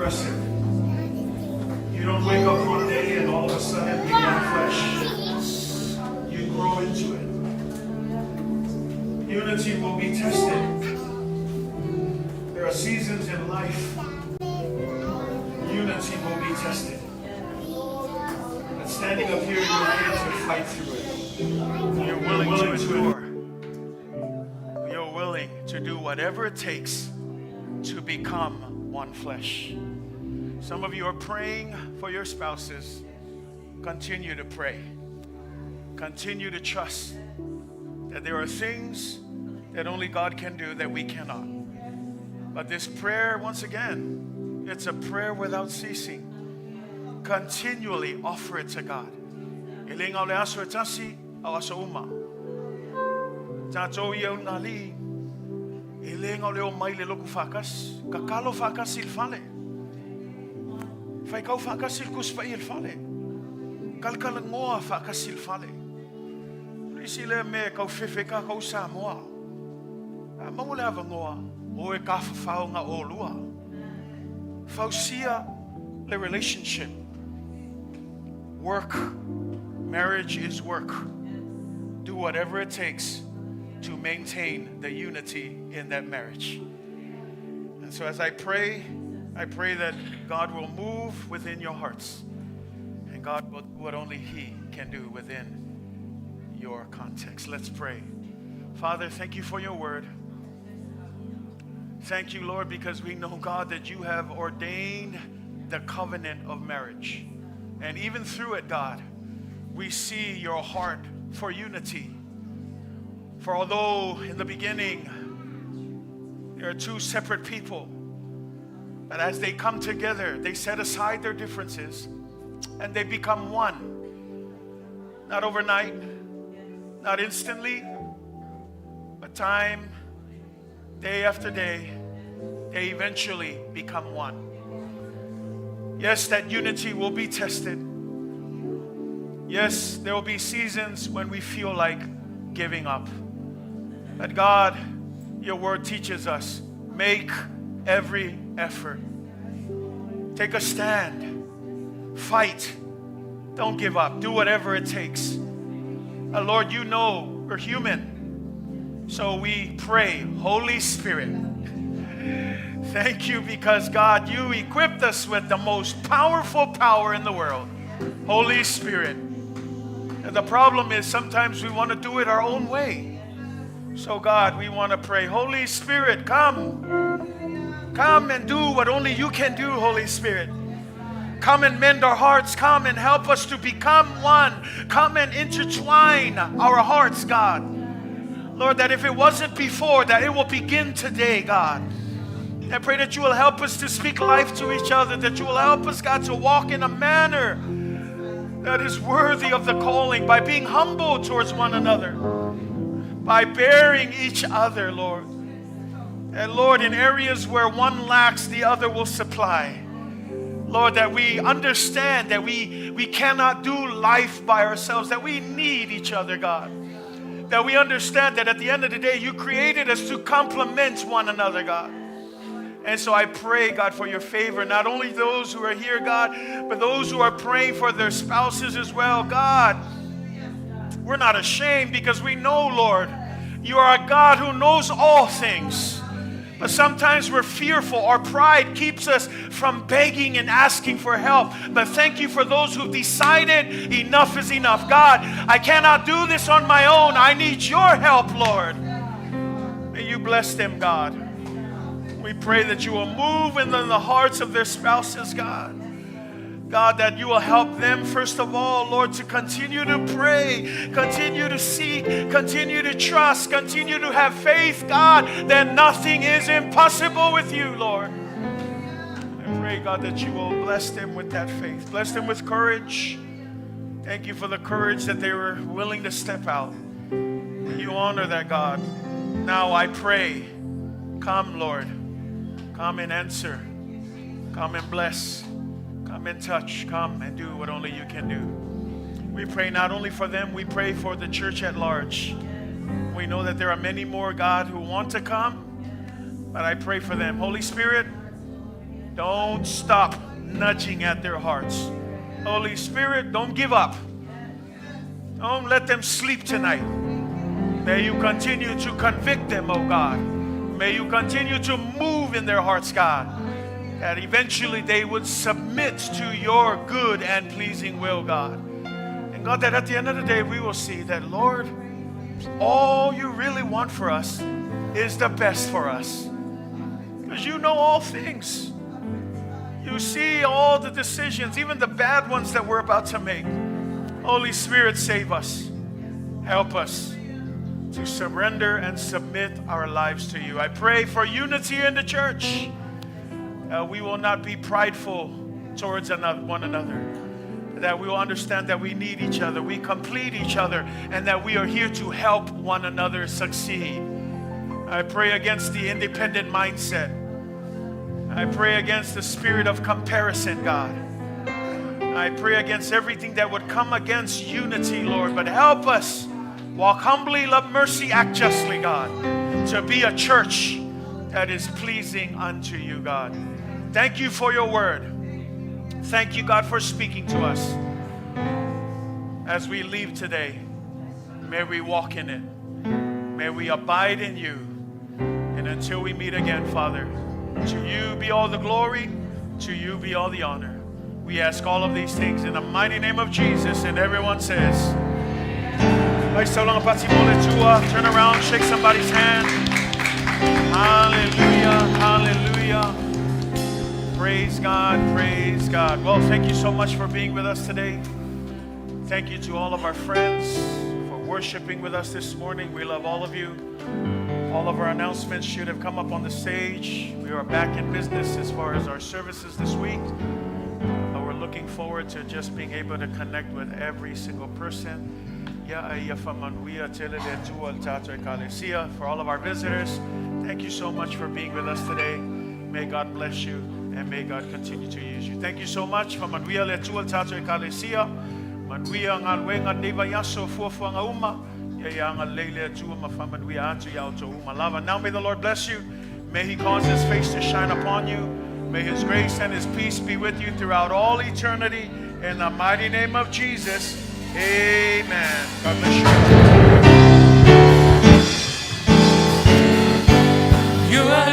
progressive. You don't wake up one day and all of a sudden you want flesh. You grow into it. Unity will be tested. There are seasons in life. Unity will be tested. But standing up here, you're ready to fight through it. You're willing to endure. You're willing to do whatever it takes to become one flesh. Some of you are praying for your spouses. Continue to pray. Continue to trust that there are things that only God can do that we cannot. But this prayer, once again, it's a prayer without ceasing. Continually offer it to God. Iling au le aso e tasi, au aso uma. Tatou iau nali. Iling au leo mai le loku fakas. Kakalo fakas il fale. Fai kau fakas il kuspa il fale. Kalkala ngoa fakas il fale. Risi le me kau fefe ka kau sa moa. Mamu le ava ngoa. O e ka fafau nga o lua. Fausia le relationship. Work. Marriage is work. Do whatever it takes to maintain the unity in that marriage. And so as I pray that God will move within your hearts. And God will do what only He can do within your context. Let's pray. Father, thank you for your word. Thank you, Lord, because we know, God, that you have ordained the covenant of marriage. And even through it, God, we see your heart for unity. For although in the beginning there are two separate people, but as they come together, they set aside their differences and they become one. Not overnight, not instantly, but time, day after day, they eventually become one. Yes, that unity will be tested. Yes, there will be seasons when we feel like giving up. But God, your word teaches us, make every effort. Take a stand. Fight. Don't give up. Do whatever it takes. Lord, you know we're human. So we pray, Holy Spirit, thank you because, God, you equipped us with the most powerful power in the world, Holy Spirit. And the problem is sometimes we want to do it our own way. So, God, we want to pray, Holy Spirit, come. Come and do what only you can do, Holy Spirit. Come and mend our hearts. Come and help us to become one. Come and intertwine our hearts, God. Lord, that if it wasn't before, that it will begin today, God. I pray that you will help us to speak life to each other, that you will help us, God, to walk in a manner that is worthy of the calling, by being humble towards one another, by bearing each other, Lord. And Lord, in areas where one lacks, the other will supply. Lord, that we understand that we cannot do life by ourselves, that we need each other, God. That we understand that at the end of the day, you created us to complement one another, God. And so I pray, God, for your favor, not only those who are here, God, but those who are praying for their spouses as well. God, we're not ashamed because we know, Lord, you are a God who knows all things. But sometimes we're fearful. Our pride keeps us from begging and asking for help. But thank you for those who've decided enough is enough. God, I cannot do this on my own. I need your help, Lord. May you bless them, God. We pray that you will move in the hearts of their spouses, God. God, that you will help them, first of all, Lord, to continue to pray, continue to seek, continue to trust, continue to have faith, God, that nothing is impossible with you, Lord. I pray, God, that you will bless them with that faith. Bless them with courage. Thank you for the courage that they were willing to step out. You honor that, God. Now I pray, come, Lord. Come and answer. Come and bless. Come and touch. Come and do what only you can do. We pray not only for them, we pray for the church at large. We know that there are many more, God, who want to come, but I pray for them. Holy Spirit, Don't stop nudging at their hearts. Holy Spirit, don't give up. Don't let them sleep tonight. May you continue to convict them, oh God. May you continue to move in their hearts, God, that eventually they would submit to your good and pleasing will, God. And God, that at the end of the day, we will see that, Lord, all you really want for us is the best for us. Because you know all things. You see all the decisions, even the bad ones that we're about to make. Holy Spirit, save us. Help us to surrender and submit our lives to you. I pray for unity in the church. We will not be prideful towards one another. That we will understand that we need each other, we complete each other, and that we are here to help one another succeed. I pray against the independent mindset. I pray against the spirit of comparison, God. I pray against everything that would come against unity, Lord. But help us walk humbly, love mercy, act justly, God, to be a church that is pleasing unto you, God. Thank you for your word. Thank you, God, for speaking to us. As we leave today, may we walk in it. May we abide in you. And until we meet again, Father, to you be all the glory, to you be all the honor. We ask all of these things in the mighty name of Jesus, and everyone says, turn around, shake somebody's hand. Hallelujah, hallelujah. Praise God, praise God. Well, thank you so much for being with us today. Thank you to all of our friends for worshiping with us this morning. We love all of you. All of our announcements should have come up on the stage. We are back in business as far as our services this week. We're looking forward to just being able to connect with every single person. For all of our visitors, thank you so much for being with us today. May God bless you and may God continue to use you. Thank you so much. Manuia le tua tato ekalesia. Manuia ngalwe nganiva yaso fuafuaga uma. Now may the Lord bless you. May he cause his face to shine upon you. May his grace and his peace be with you throughout all eternity. In the mighty name of Jesus, amen. God bless you. You are